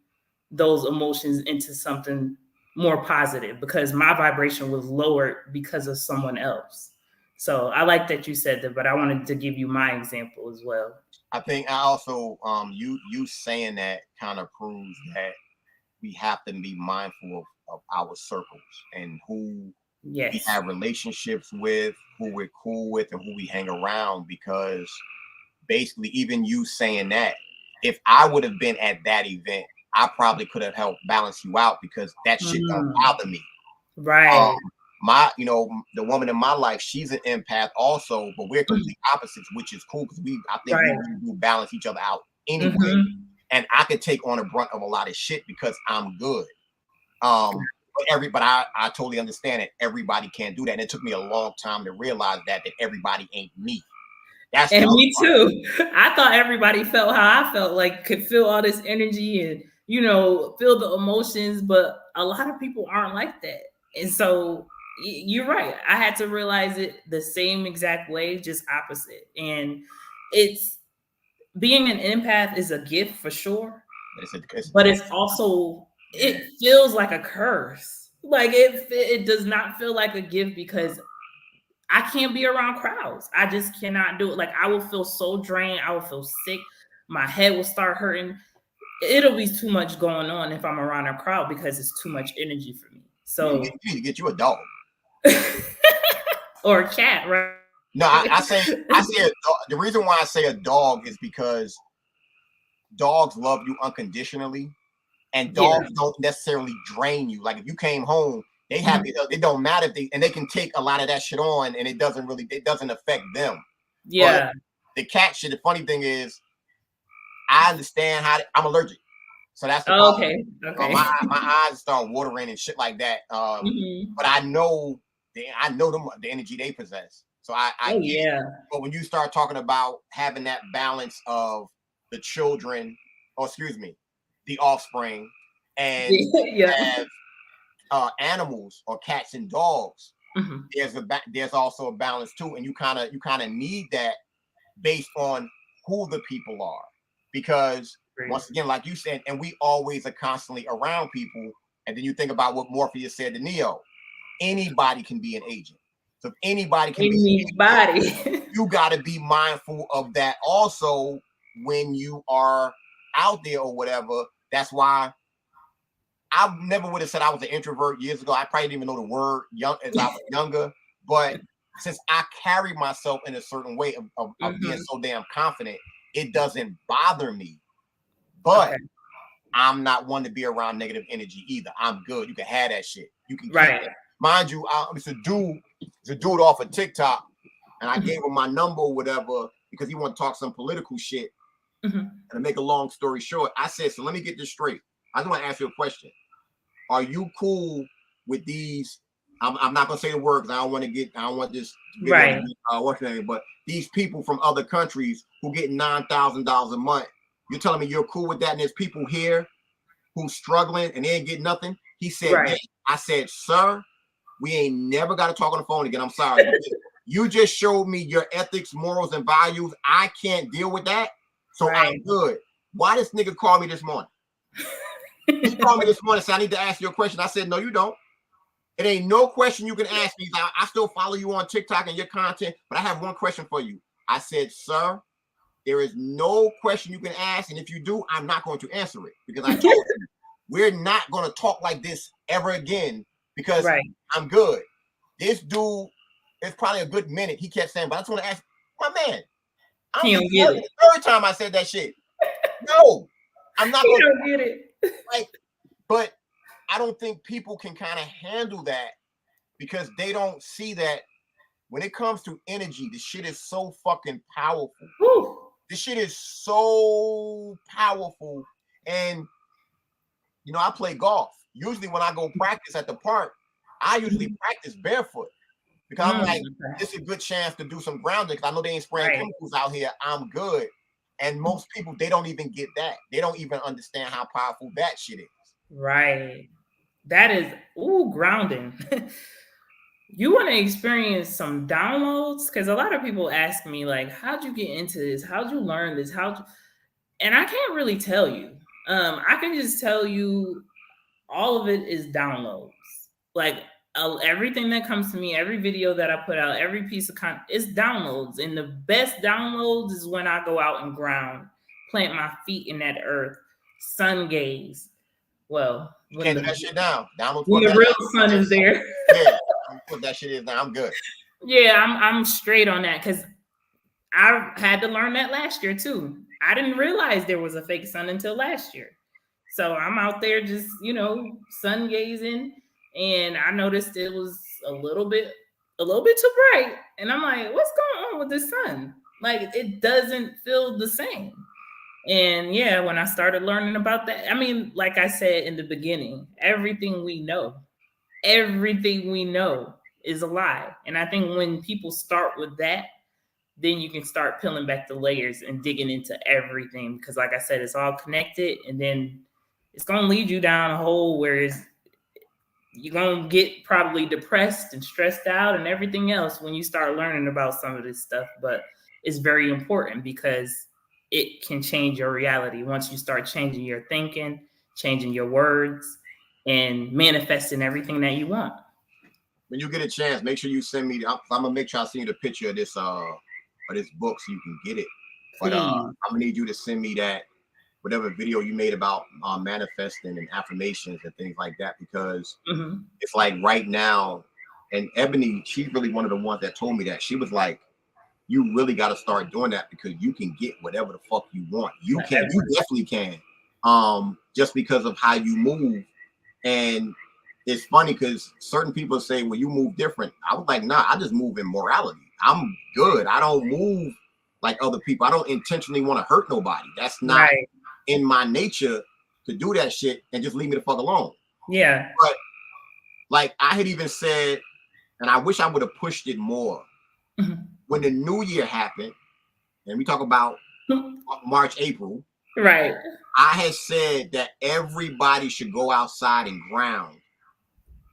those emotions into something more positive, because my vibration was lowered because of someone else. So I like that you said that, but I wanted to give you my example as well. I think I also, you saying that kind of proves that we have to be mindful of our circles and who we have relationships with, who we're cool with, and who we hang around. Because basically, even you saying that, if I would have been at that event, I probably could have helped balance you out, because that shit don't bother me. Right. The woman in my life, she's an empath also, but we're complete opposites, which is cool, because I think we really do balance each other out anyway. And I could take on a brunt of a lot of shit because I'm good. But I totally understand that everybody can't do that. And it took me a long time to realize that everybody ain't me. That's the And other me part. too. I thought everybody felt how I felt, like could feel all this energy and feel the emotions, but a lot of people aren't like that. And so you're right. I had to realize it the same exact way, just opposite. And it's being an empath is a gift for sure, but it's also it feels like a curse. Like it does not feel like a gift because I can't be around crowds. I just cannot do it. Like I will feel so drained. I will feel sick. My head will start hurting. It'll be too much going on if I'm around a crowd because it's too much energy for me. So you need to get you a dog. or a cat, right? No, I say a dog. The reason why I say a dog is because dogs love you unconditionally, and dogs don't necessarily drain you. Like if you came home, they have it don't matter if they can take a lot of that shit on, and it doesn't affect them. Yeah. But the cat shit. The funny thing is, I understand I'm allergic, so that's the problem. Okay. My eyes start watering and shit like that. But I know the energy they possess. So I get it. But when you start talking about having that balance of the children, the offspring, and have animals or cats and dogs, there's also a balance too, and you kind of need that based on who the people are, because once again, like you said, and we always are constantly around people, and then you think about what Morpheus said to Neo: anybody can be an agent. So if anybody can be agent, you got to be mindful of that also when you are out there or whatever. That's why I never would have said I was an introvert years ago. I probably didn't even know the word as I was younger. But since I carry myself in a certain way of being so damn confident, it doesn't bother me. But I'm not one to be around negative energy either. I'm good. You can have that shit. You can keep it. Mind you, it's a dude off of TikTok, and I gave him my number or whatever because he want to talk some political shit. And to make a long story short, I said, so let me get this straight. I just want to ask you a question. Are you cool with these? I'm not gonna say the word because I don't want this what's your name, but these people from other countries who get $9,000 a month. You're telling me you're cool with that, and there's people here who's struggling and they ain't getting nothing. He said, yeah. I said, sir, we ain't never got to talk on the phone again. I'm sorry. You just showed me your ethics, morals, and values. I can't deal with that. So I'm good. Why this nigga called me this morning? He called me this morning and said, I need to ask you a question. I said, no, you don't. It ain't no question you can ask me. I still follow you on TikTok and your content, but I have one question for you. I said, sir, there is no question you can ask. And if you do, I'm not going to answer it because I told you we're not going to talk like this ever again because I'm good. This dude, it's probably a good minute. He kept saying, but I just want to ask my man. I'm the third time I said that shit. No, I'm not going to get it. Like, but I don't think people can kind of handle that because they don't see that when it comes to energy, the shit is so fucking powerful. Woo. This shit is so powerful. And, you know, I play golf. Usually when I go practice at the park, I usually practice barefoot because I'm like, this is a good chance to do some grounding because I know they ain't spraying chemicals out here. I'm good. And most people, they don't even get that. They don't even understand how powerful that shit is. Right. That is, grounding. You want to experience some downloads? Because a lot of people ask me, like, how'd you get into this? How'd you learn this? And I can't really tell you. I can just tell you all of it is downloads. Like everything that comes to me, every video that I put out, every piece of content, it's downloads. And the best downloads is when I go out and ground, plant my feet in that earth, sun gaze. Well, you can't do that shit down. When the real sun is there. Yeah, put that shit in down. I'm good. Yeah, I'm straight on that because I had to learn that last year too. I didn't realize there was a fake sun until last year. So I'm out there just, sun gazing, and I noticed it was a little bit too bright. And I'm like, what's going on with the sun? Like, it doesn't feel the same. And yeah, when I started learning about that, I mean, like I said in the beginning, everything we know is a lie. And I think when people start with that, then you can start peeling back the layers and digging into everything. Because like I said, it's all connected, and then it's going to lead you down a hole where you're going to get probably depressed and stressed out and everything else when you start learning about some of this stuff. But it's very important because it can change your reality once you start changing your thinking, changing your words, and manifesting everything that you want. When you get a chance, make sure you send me. I'm gonna make sure I send you the picture of this book so you can get it. But I'm gonna need you to send me that whatever video you made about manifesting and affirmations and things like that, because it's like right now, and Ebony, she's really one of the ones that told me that. She was like, you really got to start doing that because you can get whatever the fuck you want. You definitely can. Just because of how you move. And it's funny because certain people say, well, you move different. I was like, nah, I just move in morality. I'm good. I don't move like other people. I don't intentionally want to hurt nobody. That's not in my nature to do that shit and just leave me the fuck alone. Yeah. But like I had even said, and I wish I would have pushed it more. When the new year happened, and we talk about March, April, right? I had said that everybody should go outside and ground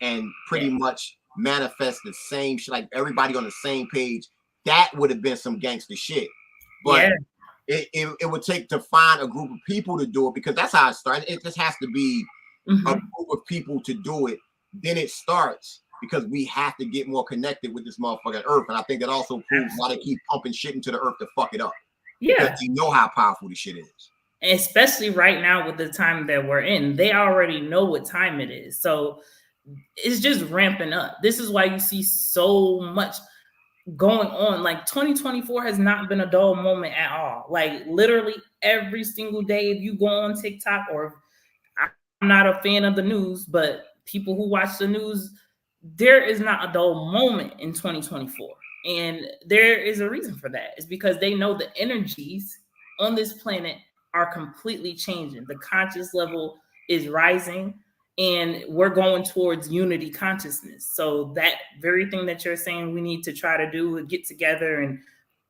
and pretty much manifest the same shit, like everybody on the same page. That would have been some gangster shit. But it would take to find a group of people to do it, because that's how it starts. It just has to be a group of people to do it. Then it starts. Because we have to get more connected with this motherfucking earth. And I think that also proves why they keep pumping shit into the earth to fuck it up. Yeah. Because they know how powerful this shit is. Especially right now with the time that we're in. They already know what time it is. So it's just ramping up. This is why you see so much going on. Like 2024 has not been a dull moment at all. Like literally every single day, if you go on TikTok, or I'm not a fan of the news, but people who watch the news, there is not a dull moment in 2024. And there is a reason for that. It's because they know the energies on this planet are completely changing. The conscious level is rising, and we're going towards unity consciousness. So that very thing that you're saying we need to try to do, get together and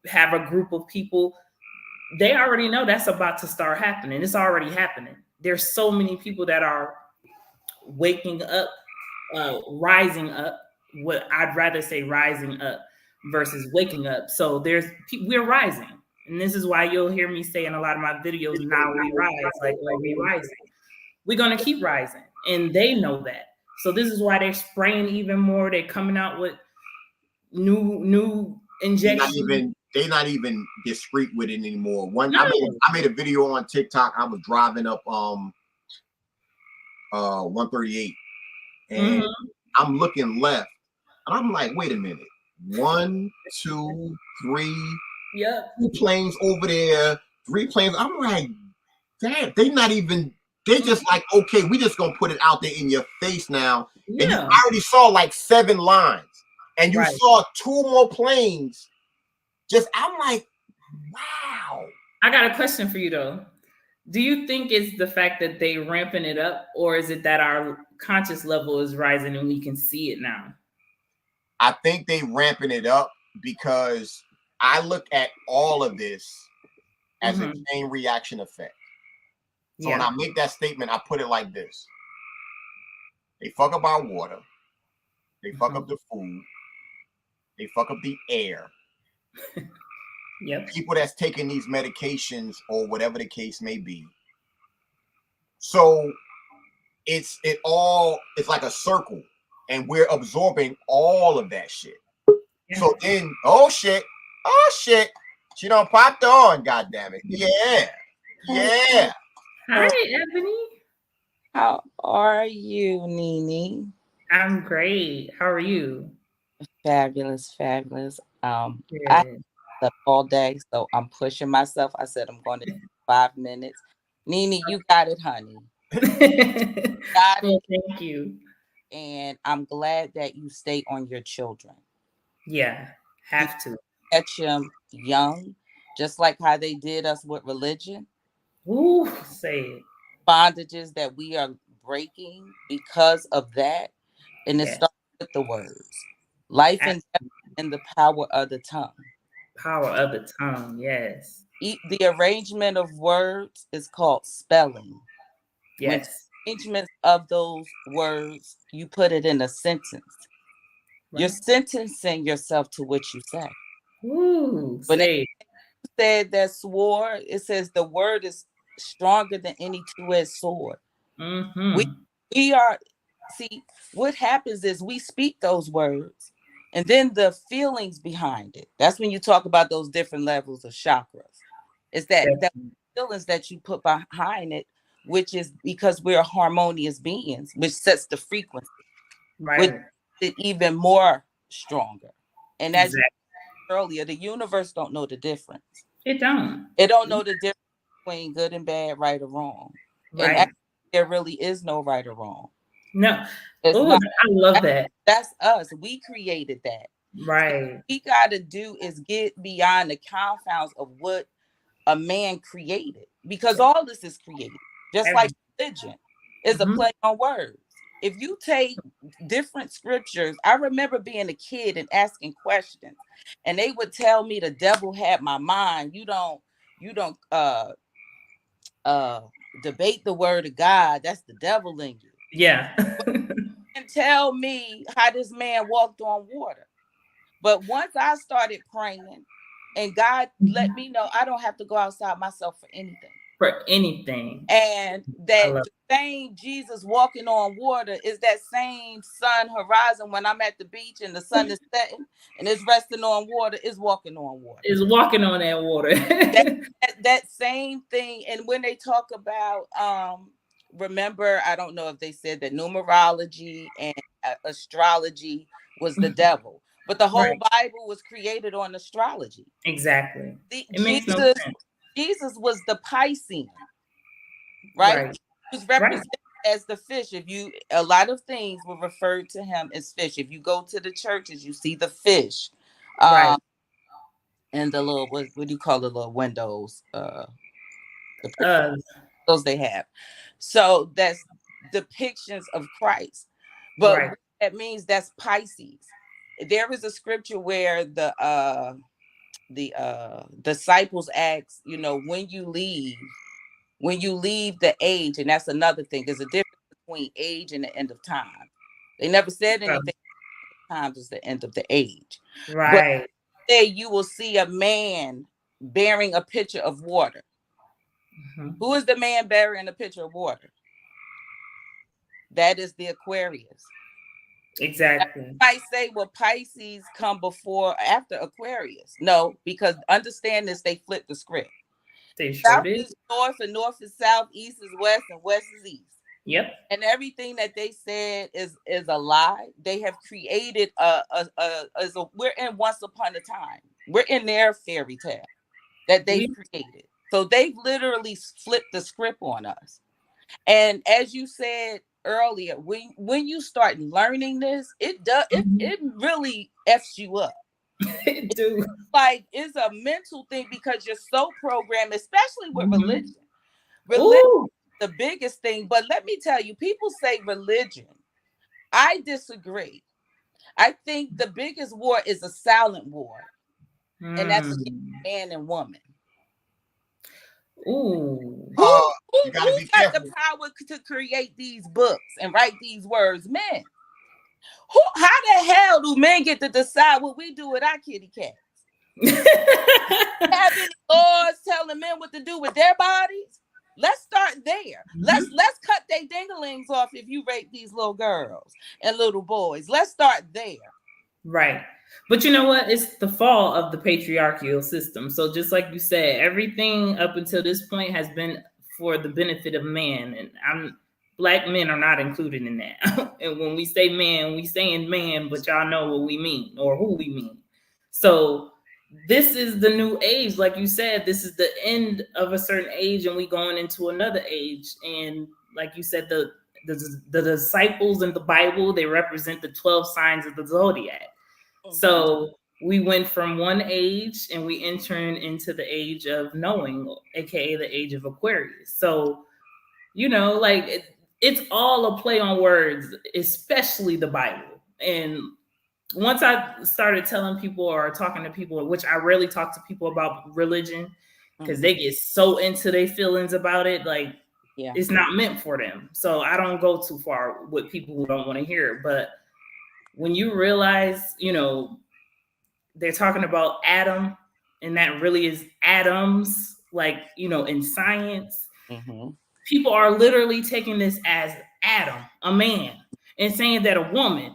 have a group of people, they already know that's about to start happening. It's already happening. There's so many people that are waking up, rising up. What I'd rather say rising up versus waking up. So we're rising. And this is why you'll hear me say in a lot of my videos, now we rise, like we rising. We're going to keep rising. And they know that. So this is why they're spraying even more. They're coming out with new injections. They're not even discreet with it anymore. I made a video on TikTok. I was driving up 138, and I'm looking left, and I'm like, wait a minute, 1, 2, 3, 2 planes over there, 3 planes. I'm like, damn, they just like, okay, we just gonna put it out there in your face now. And you already saw like 7 lines, and you saw 2 more planes. I'm like, wow. I got a question for you though. Do you think it's the fact that they ramping it up, or is it that our conscious level is rising and we can see it now? I think they ramping it up because I look at all of this as a chain reaction effect. So when I make that statement, I put it like this. They fuck up our water. They fuck up the food. They fuck up the air. People that's taking these medications or whatever the case may be. So it's like a circle, and we're absorbing all of that shit. So then, oh shit, she done popped on, goddammit. Yeah. Hi, Ebony. How are you, Nini? I'm great. How are you? Fabulous. I slept all day, so I'm pushing myself. I said I'm going to do 5 minutes. Nini, you got it, honey. Got it. Thank you. And I'm glad that you stay on your children. Yeah, have to. Catch them young, just like how they did us with religion. Ooh, say it. Bondages that we are breaking because of that. And it starts with the words. Life and death in the power of the tongue. power of the tongue, yes. The arrangement of words is called spelling. When Yes. arrangements of those words, you put it in a sentence. You're Right. sentencing yourself to what you say. Ooh, When it say. said that swore, it says the word is stronger than any two-edged sword. We Mm-hmm. we are see what happens is we speak those words and then the feelings behind it. That's when you talk about those different levels of chakras. It's that feelings that you put behind it, which is because we're harmonious beings, which sets the frequency, which Right. makes it even more stronger. And as you Exactly. said earlier, the universe don't know the difference. It don't. It don't know the difference between good and bad, right or wrong. And Right. actually, there really is no right or wrong. No. It's Oh, not. I love that. That's us. We created that. So what Right. we got to do is get beyond the confounds of what a man created, because all this is created. Just like Every. religion is a Mhm. play on words. If you take different scriptures, I remember being a kid and asking questions, and they would tell me the devil had my mind. You don't debate the word of God. That's the devil in you. Yeah. And tell me how this man walked on water. But once I started praying and God let me know I don't have to go outside myself for anything. For anything. And I that love the same Jesus walking on water is that same sun horizon when I'm at the beach and the sun is setting and it's resting on water, is walking on water. is walking on that water. That same thing. And when they talk about remember, I don't know if they said that numerology and astrology was the devil, but the whole Right. Bible was created on astrology. Exactly. The, It makes no sense. Jesus was the Piscean, right? Right. He was Right. represented as the fish. A lot of things were referred to him as fish. If you go to the churches, you see the fish, Right. and the little what do you call the little windows? The Uh, those they have. So that's depictions of Christ. But right. what that means, that's Pisces. There is a scripture where the disciples ask, when you leave the age, and that's another thing. There's a difference between age and the end of time. They never said anything. Times is the end of the age, but Right. say you will see a man bearing a pitcher of water. Mhm. Who is the man bearing a pitcher of water? That is the Aquarius. Exactly. I say, well, Pisces come before after Aquarius. No, because understand this, they flip the script. They sure South did. is north and north is south, east is west and west is east. Yep. And everything that they said is a lie. They have created we're in once upon a time. We're in their fairy tale that they've created. So they've literally flipped the script on us. And as you said earlier, when you start learning this, it really f's you up. It do. Like it's a mental thing because you're so programmed, especially with religion. Religion Ooh. is the biggest thing. But let me tell you, people say religion. I disagree. I think the biggest war is a silent war, and that's against man and woman. Ooh. You got to Who be got the careful. power to create these books and write these words? Men. How the hell do men get to decide what we do with our kitty cats? Have any laws telling men what to do with their bodies? Let's start there. Let's cut their dinglings off if you rape these little girls and little boys. Let's start there. Right. But you know what? It's the fall of the patriarchal system. So just like you said, everything up until this point has been for the benefit of man. And black men are not included in that. And when we say man, we saying man, but y'all know what we mean or who we mean. So this is the new age. Like you said, this is the end of a certain age and we going into another age. And like you said, the disciples in the Bible, they represent the 12 signs of the zodiac. So we went from one age and we entered into the age of knowing, aka the age of Aquarius. So, like it's all a play on words, especially the Bible. And once I started telling people or talking to people, which I rarely talk to people about religion because they get so into their feelings about it, like it's not meant for them. So I don't go too far with people who don't want to hear it. But when you realize, they're talking about Adam, and that really is atoms, like, in science, people are literally taking this as Adam, a man, and saying that a woman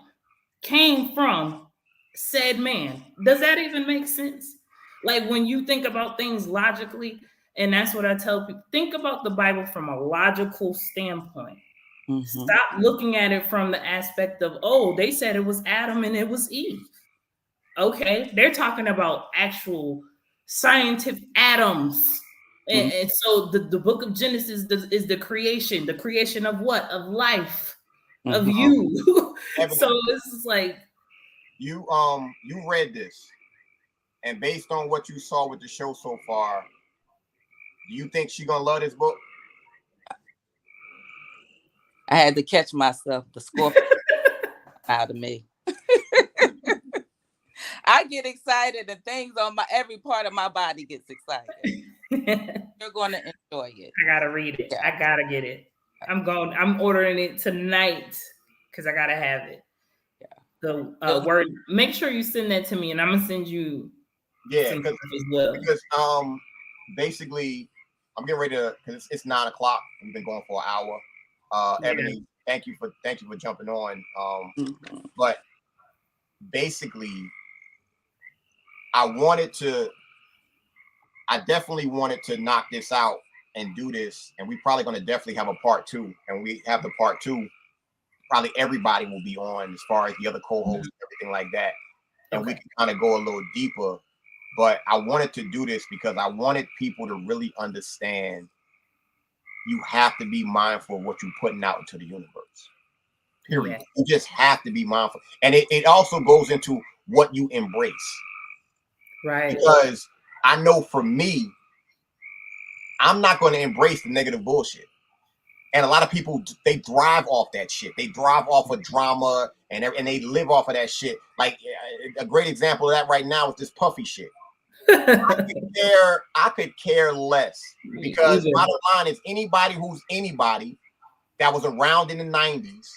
came from said man. Does that even make sense? Like, when you think about things logically, and that's what I tell people, think about the Bible from a logical standpoint. Stop looking at it from the aspect of, oh, they said it was Adam and it was Eve. Okay, they're talking about actual scientific atoms. And so the book of Genesis is the creation of what? Of life, of you. So this is like, you read this, and based on what you saw with the show so far, do you think she's gonna love this book? I had to catch myself. The scorpion out of me. I get excited, and things on every part of my body gets excited. You're going to enjoy it. I gotta read it. I gotta get it. I'm ordering it tonight because I gotta have it. The word. Make sure you send that to me, and I'm gonna send you. Yeah, because basically, I'm getting ready to, because it's 9 o'clock. We've been going for an hour. Ebony, thank you for jumping on. But basically, I definitely wanted to knock this out and do this, and we're probably going to definitely have a part 2. And we have the part 2. Probably everybody will be on, as far as the other co-hosts, everything like that, and we can kind of go a little deeper. But I wanted to do this because I wanted people to really understand you have to be mindful of what you're putting out into the universe. Period. You just have to be mindful. And it also goes into what you embrace. Right. Because I know for me, I'm not going to embrace the negative bullshit. And a lot of people, they thrive off that shit. They thrive off of drama and they live off of that shit. Like, a great example of that right now is this Puffy shit. I could care less, because bottom line is, anybody who's anybody that was around in the 90s,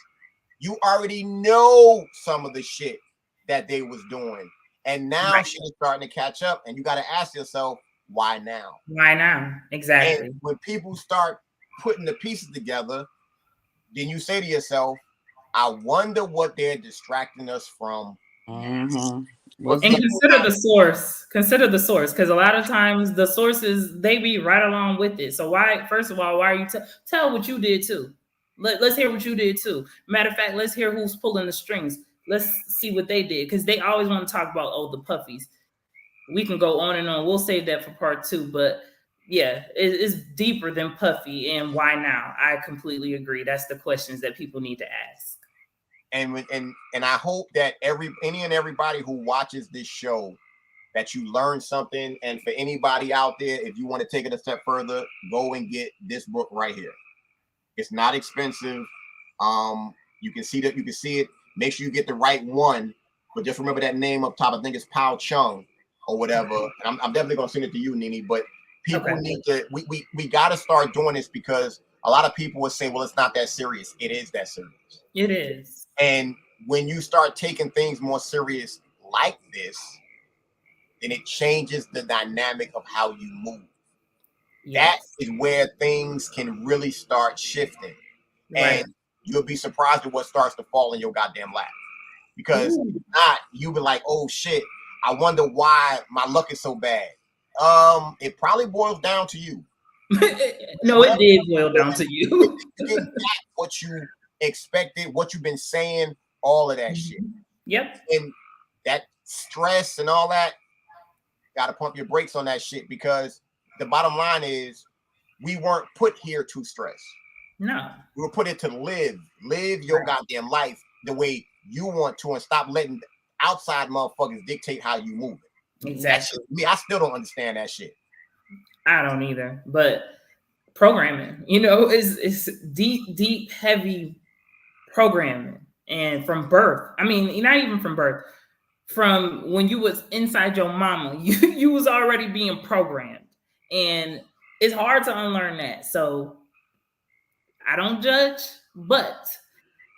you already know some of the shit that they was doing. And now shit is starting to catch up, and you got to ask yourself, why now? Why now? Exactly. And when people start putting the pieces together, then you say to yourself, I wonder what they're distracting us from. And consider the source. Consider the source, because a lot of times the sources, they be right along with it. So why, first of all, why are you tell what you did too? Let's hear what you did too. Matter of fact, let's hear who's pulling the strings. Let's see what they did, because they always want to talk about, oh, the puffies. We can go on and on. We'll save that for part 2. But yeah, it's deeper than Puffy. And why now? I completely agree. That's the questions that people need to ask. And I hope that any and everybody who watches this show, that you learn something. And for anybody out there, if you want to take it a step further, go and get this book right here. It's not expensive. You can see it. Make sure you get the right one, but just remember that name up top. I think it's Pao Chung or whatever. And I'm definitely gonna send it to you, Nini. But people need to. We got to start doing this, because a lot of people will say, "Well, it's not that serious." It is that serious. It is. And when you start taking things more serious like this, then it changes the dynamic of how you move. That is where things can really start shifting. And you'll be surprised at what starts to fall in your goddamn lap. Because if not, you'll be like, oh shit, I wonder why my luck is so bad. It probably boils down to you. No, it did boil down to you. You get back what you expected, what you've been saying, all of that shit. Yep. And that stress and all that, gotta pump your brakes on that shit, because the bottom line is, we weren't put here to stress. No. We were put here to live your goddamn life the way you want to, and stop letting outside motherfuckers dictate how you move it. Exactly. Me, I still don't understand that shit. I don't either. But programming, is deep, heavy programming. And from birth, I mean, not even from birth, from when you was inside your mama, you was already being programmed, and it's hard to unlearn that. So I don't judge, but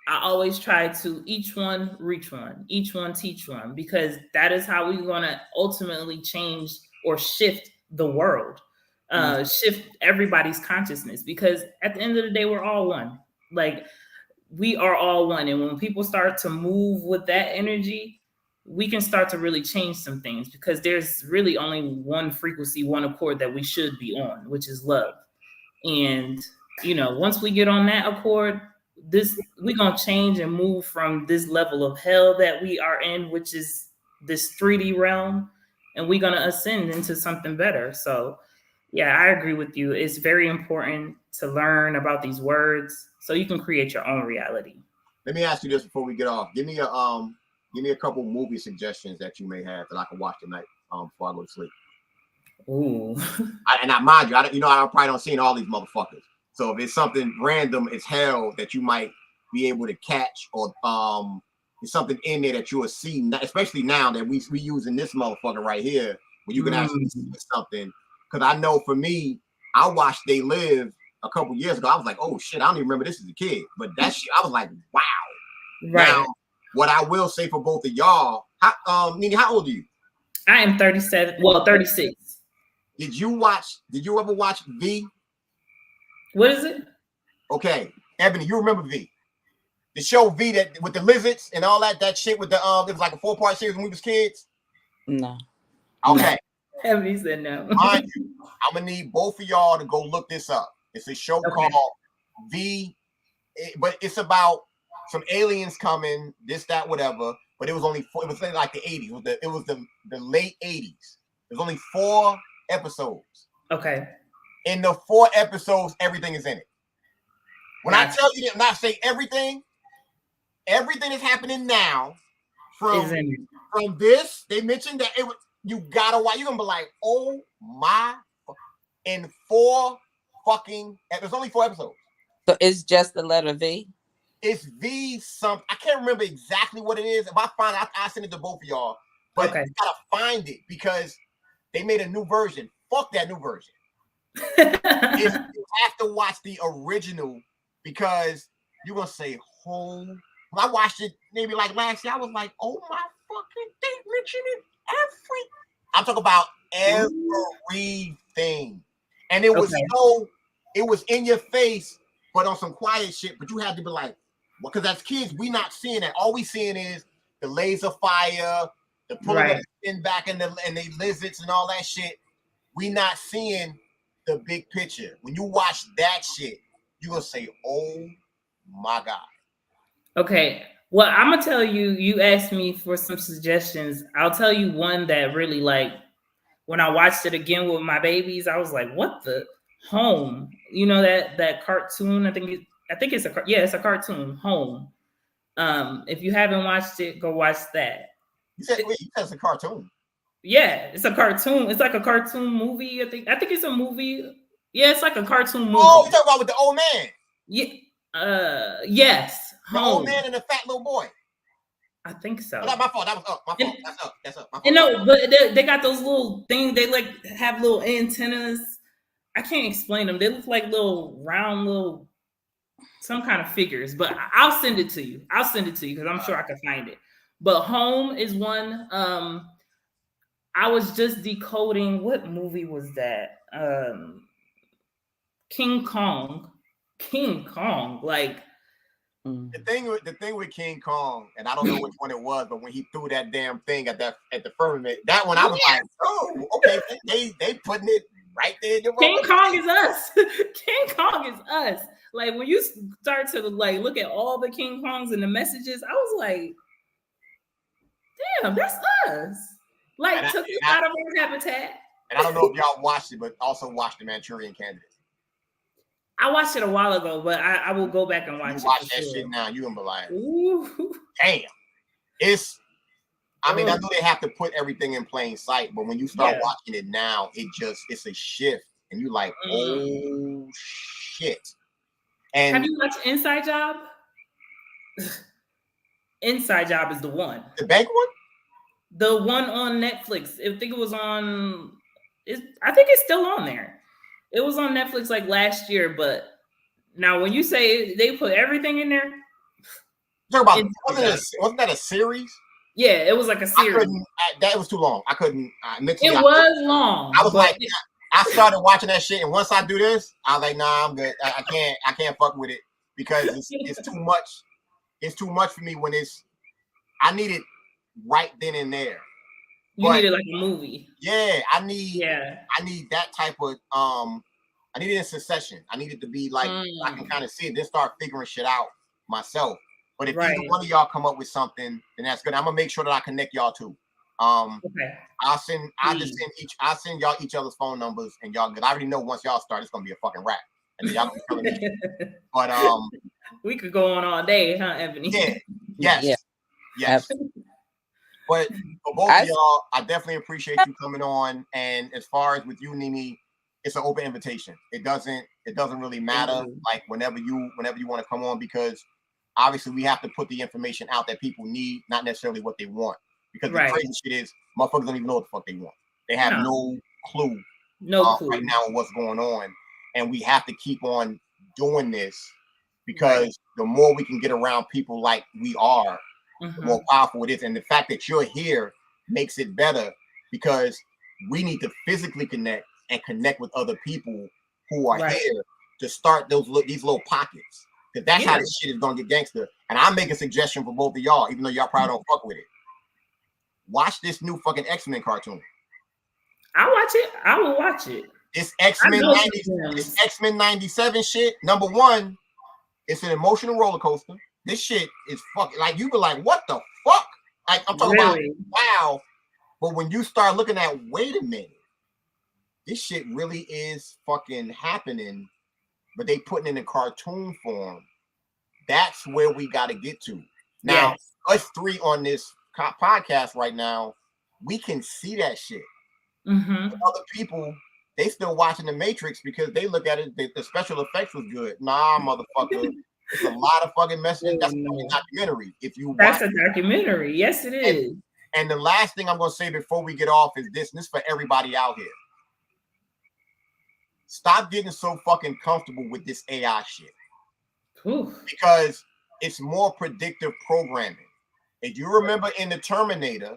I always try to each one reach one, each one teach one, because that is how we're going to ultimately change or shift the world, shift everybody's consciousness. Because at the end of the day, we're all one. Like, we are all one. And when people start to move with that energy, we can start to really change some things, because there's really only one frequency, one accord that we should be on, which is love. And, once we get on that accord, we're going to change and move from this level of hell that we are in, which is this 3D realm, and we're going to ascend into something better. So yeah, I agree with you. It's very important to learn about these words so you can create your own reality. Let me ask you this before we get off. Give me a couple movie suggestions that you may have that I can watch tonight before I go to sleep. Ooh. And I mind you, I probably don't see all these motherfuckers. So if it's something random as hell that you might be able to catch, or there's something in there that you will see, especially now that we using this motherfucker right here, where you can actually see something. Because I know for me, I watched They Live a couple years ago. I was like, oh shit, I don't even remember this as a kid. But that shit, I was like, wow. Right. Now, what I will say for both of y'all, Nini, how old are you? I am 37. Well, 36. Did you ever watch V? What is it? Okay, Ebony, you remember V? The show V, that with the lizards and all that shit with the it was like a 4-part series when we was kids. No. Okay. Ebony said no. Mind you, I'm gonna need both of y'all to go look this up. It's a show called V, but it's about some aliens coming, this, that, whatever. But it was only it was like the 80s. It was the late 80s. There's only 4 episodes. Okay. In the 4 episodes, everything is in it. When I tell you that, not say everything that's happening now from this, they mentioned that you gotta watch. You're gonna be like, oh my! In 4 fucking, there's only 4 episodes. So it's just the letter V. It's V something. I can't remember exactly what it is. If I find it, I send it to both of y'all. But you gotta find it because they made a new version. Fuck that new version. You have to watch the original because you're gonna say, "Oh." When I watched it maybe like last year, I was like, "Oh my fucking thing, mentioning I'm talking about everything," and it was it was in your face, but on some quiet shit. But you had to be like, well, because as kids, we not seeing that. All we seeing is the laser fire, the pulling up in back, and the lizards and all that shit. We not seeing the big picture. When you watch that shit, you gonna say, "Oh my god." Okay. Well, I'm gonna tell you. You asked me for some suggestions. I'll tell you one that really, like, when I watched it again with my babies, I was like, "What the Home?" You know that cartoon? I think it's a cartoon. Home. If you haven't watched it, go watch that. You said it's a cartoon. Yeah, it's a cartoon. It's like a cartoon movie. I think it's a movie. Yeah, it's like a cartoon movie. Oh, you talking about with the old man? Yeah. Yes. The old man and the fat little boy. I think so. Oh, that's my fault. That was up. My fault. That's up. My fault. And no, but they got those little things. They like have little antennas. I can't explain them. They look like little round some kind of figures. But I'll send it to you. Because I'm sure I can find it. But Home is one. I was just decoding, what movie was that? King Kong. Like the thing with King Kong, and I don't know which one it was, but when he threw that damn thing at the firmament, that one I was like, oh, okay, they putting it right there. King Kong is us. King Kong is us. Like when you start to like look at all the King Kongs and the messages, I was like, damn, that's us. Like took us out of our habitat. And I don't know if y'all watched it, but also watched The Manchurian Candidate. I watched it a while ago, but I will go back and watch it. Watch that shit now. You gonna be like, ooh, damn. I mean, I know they have to put everything in plain sight, but when you start watching it now, it's a shift, and you like, oh shit. And have you watched Inside Job? Inside Job is the one. The bank one? The one on Netflix. I think it was on. I think it's still on there. It was on Netflix like last year, but now when you say they put everything in there, Talk about it's wasn't that a series? yeah, it was like a I series. couldn't. That was too long. I couldn't mentally. It was long. I was but like, I started watching that shit, and once I do this, I was like, nah, I'm good. I can't fuck with it because it's too much. It's too much for me when it's. I need it right then and there. You need it like a movie. Yeah, I need that type of I need it in succession. I need it to be like I can kind of see it, then start figuring shit out myself. But if either one of y'all come up with something, then that's good. I'm gonna make sure that I connect y'all too. Okay. I'll send y'all each other's phone numbers and y'all good. I already know once y'all start, it's gonna be a fucking rap. And then y'all gonna be telling me. But we could go on all day, huh, Ebony? Yeah. Yes. But for both of y'all, I definitely appreciate you coming on. And as far as with you, Nini, it's an open invitation. It doesn't really matter like whenever you want to come on, because obviously we have to put the information out that people need, not necessarily what they want. Because the crazy shit is motherfuckers don't even know what the fuck they want. They have no clue right now on what's going on. And we have to keep on doing this because the more we can get around people like we are, the more powerful it is. And the fact that you're here makes it better because we need to physically connect and connect with other people who are here to start these little pockets. Because that's how this shit is gonna get gangster. And I make a suggestion for both of y'all, even though y'all probably don't fuck with it. Watch this new fucking X-Men cartoon. I'll watch it. I will watch it. This X-Men 97 shit, number one, it's an emotional roller coaster. This shit is fucking like you be like, what the fuck? Like I'm talking about wow. But when you start looking at, wait a minute, this shit really is fucking happening, but they putting it in cartoon form. That's where we got to get to. Now, us three on this podcast right now, we can see that shit. Other people, they still watching The Matrix because they look at it, the special effects was good. Nah, motherfucker. It's a lot of fucking messages. That's a documentary. That's a documentary. Yes, it is. And the last thing I'm going to say before we get off is this, and this is for everybody out here. Stop getting so fucking comfortable with this AI shit. Because it's more predictive programming. If you remember in the Terminator,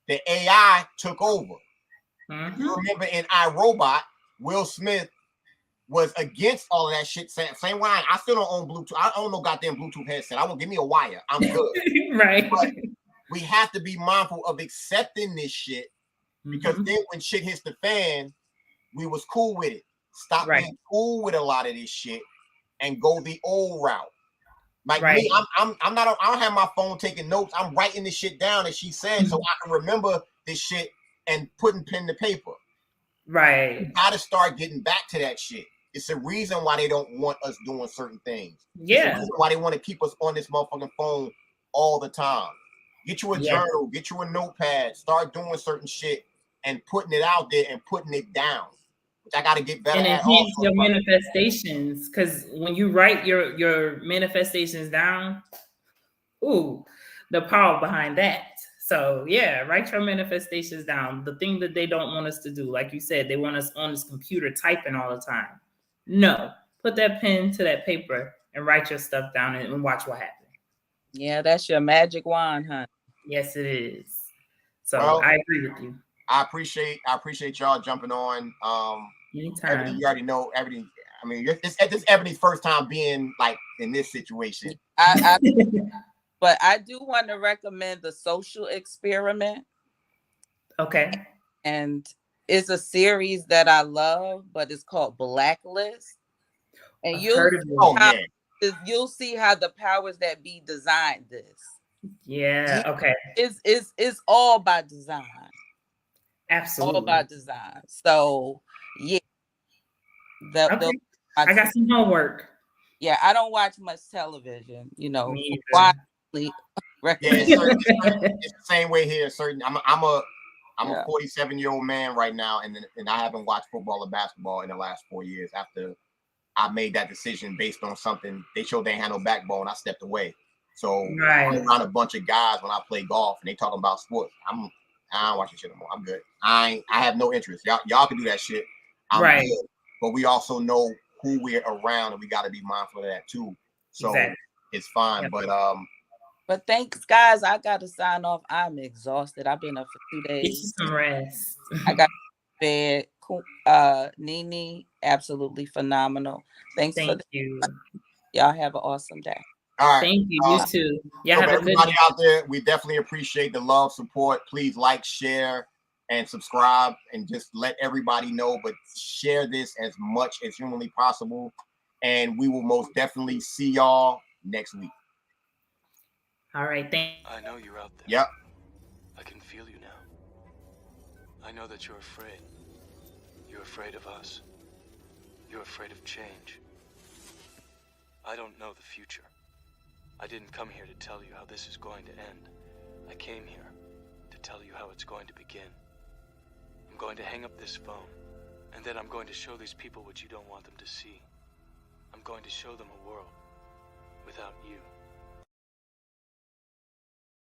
the AI took over. If you remember in iRobot, Will Smith was against all of that shit. Same line. I still don't own Bluetooth. I don't know goddamn Bluetooth headset. I won't give me a wire. I'm good. But we have to be mindful of accepting this shit because then when shit hits the fan, we was cool with it. Stop being cool with a lot of this shit and go the old route. Like me, I'm not. I don't have my phone taking notes. I'm writing this shit down as she said, so I can remember this shit and putting pen to paper. Right. You gotta start getting back to that shit. It's a reason why they don't want us doing certain things. Yeah. It's a reason why they want to keep us on this motherfucking phone all the time. Get you a journal, get you a notepad, start doing certain shit and putting it out there and putting it down. Which I gotta get better and at. enhance your manifestations. Because when you write your manifestations down, the power behind that. So yeah, write your manifestations down. The thing that they don't want us to do, like you said, they want us on this computer typing all the time. No, put that pen to that paper and write your stuff down and watch what happens. Yeah, that's your magic wand, huh? Yes, it is. So I agree with you. I appreciate y'all jumping on. Anytime. Ebony, you already know everything. I mean, this Ebony's first time being like in this situation. But I do want to recommend The Social Experiment. Okay. And it's a series that I love, but it's called Blacklist. And you'll see how the powers that be designed this. Yeah. Okay. It's all by design. Absolutely. All by design. So yeah. I got some homework. Yeah, I don't watch much television, you know. It's the same way here. I'm a 47-year-old man right now, and I haven't watched football or basketball in the last 4 years after I made that decision based on something they showed they had no backbone. I stepped away. So I'm Right. around a bunch of guys when I play golf and they talking about sports. I don't watch that shit anymore. I'm good. I have no interest. Y'all can do that shit. I'm Right. good. But we also know who we're around, and we got to be mindful of that too. So Exactly. it's fine. Yep. But thanks, guys. I got to sign off. I'm exhausted. I've been up for 2 Get you days. some rest. I got bed. Nene, absolutely phenomenal. Thanks for Thank you. y'all. Have an awesome day. all right. Thank you. You too. Y'all So have for a good everybody night. out there, we definitely appreciate the love, support. Please like, share, and subscribe, and just let everybody know. But share this as much as humanly possible, and we will most definitely see y'all next week. All right. I know you're out there. Yep. I can feel you now. I know that you're afraid. You're afraid of us. You're afraid of change. I don't know the future. I didn't come here to tell you how this is going to end. I came here to tell you how it's going to begin. I'm going to hang up this phone, and then I'm going to show these people what you don't want them to see. I'm going to show them a world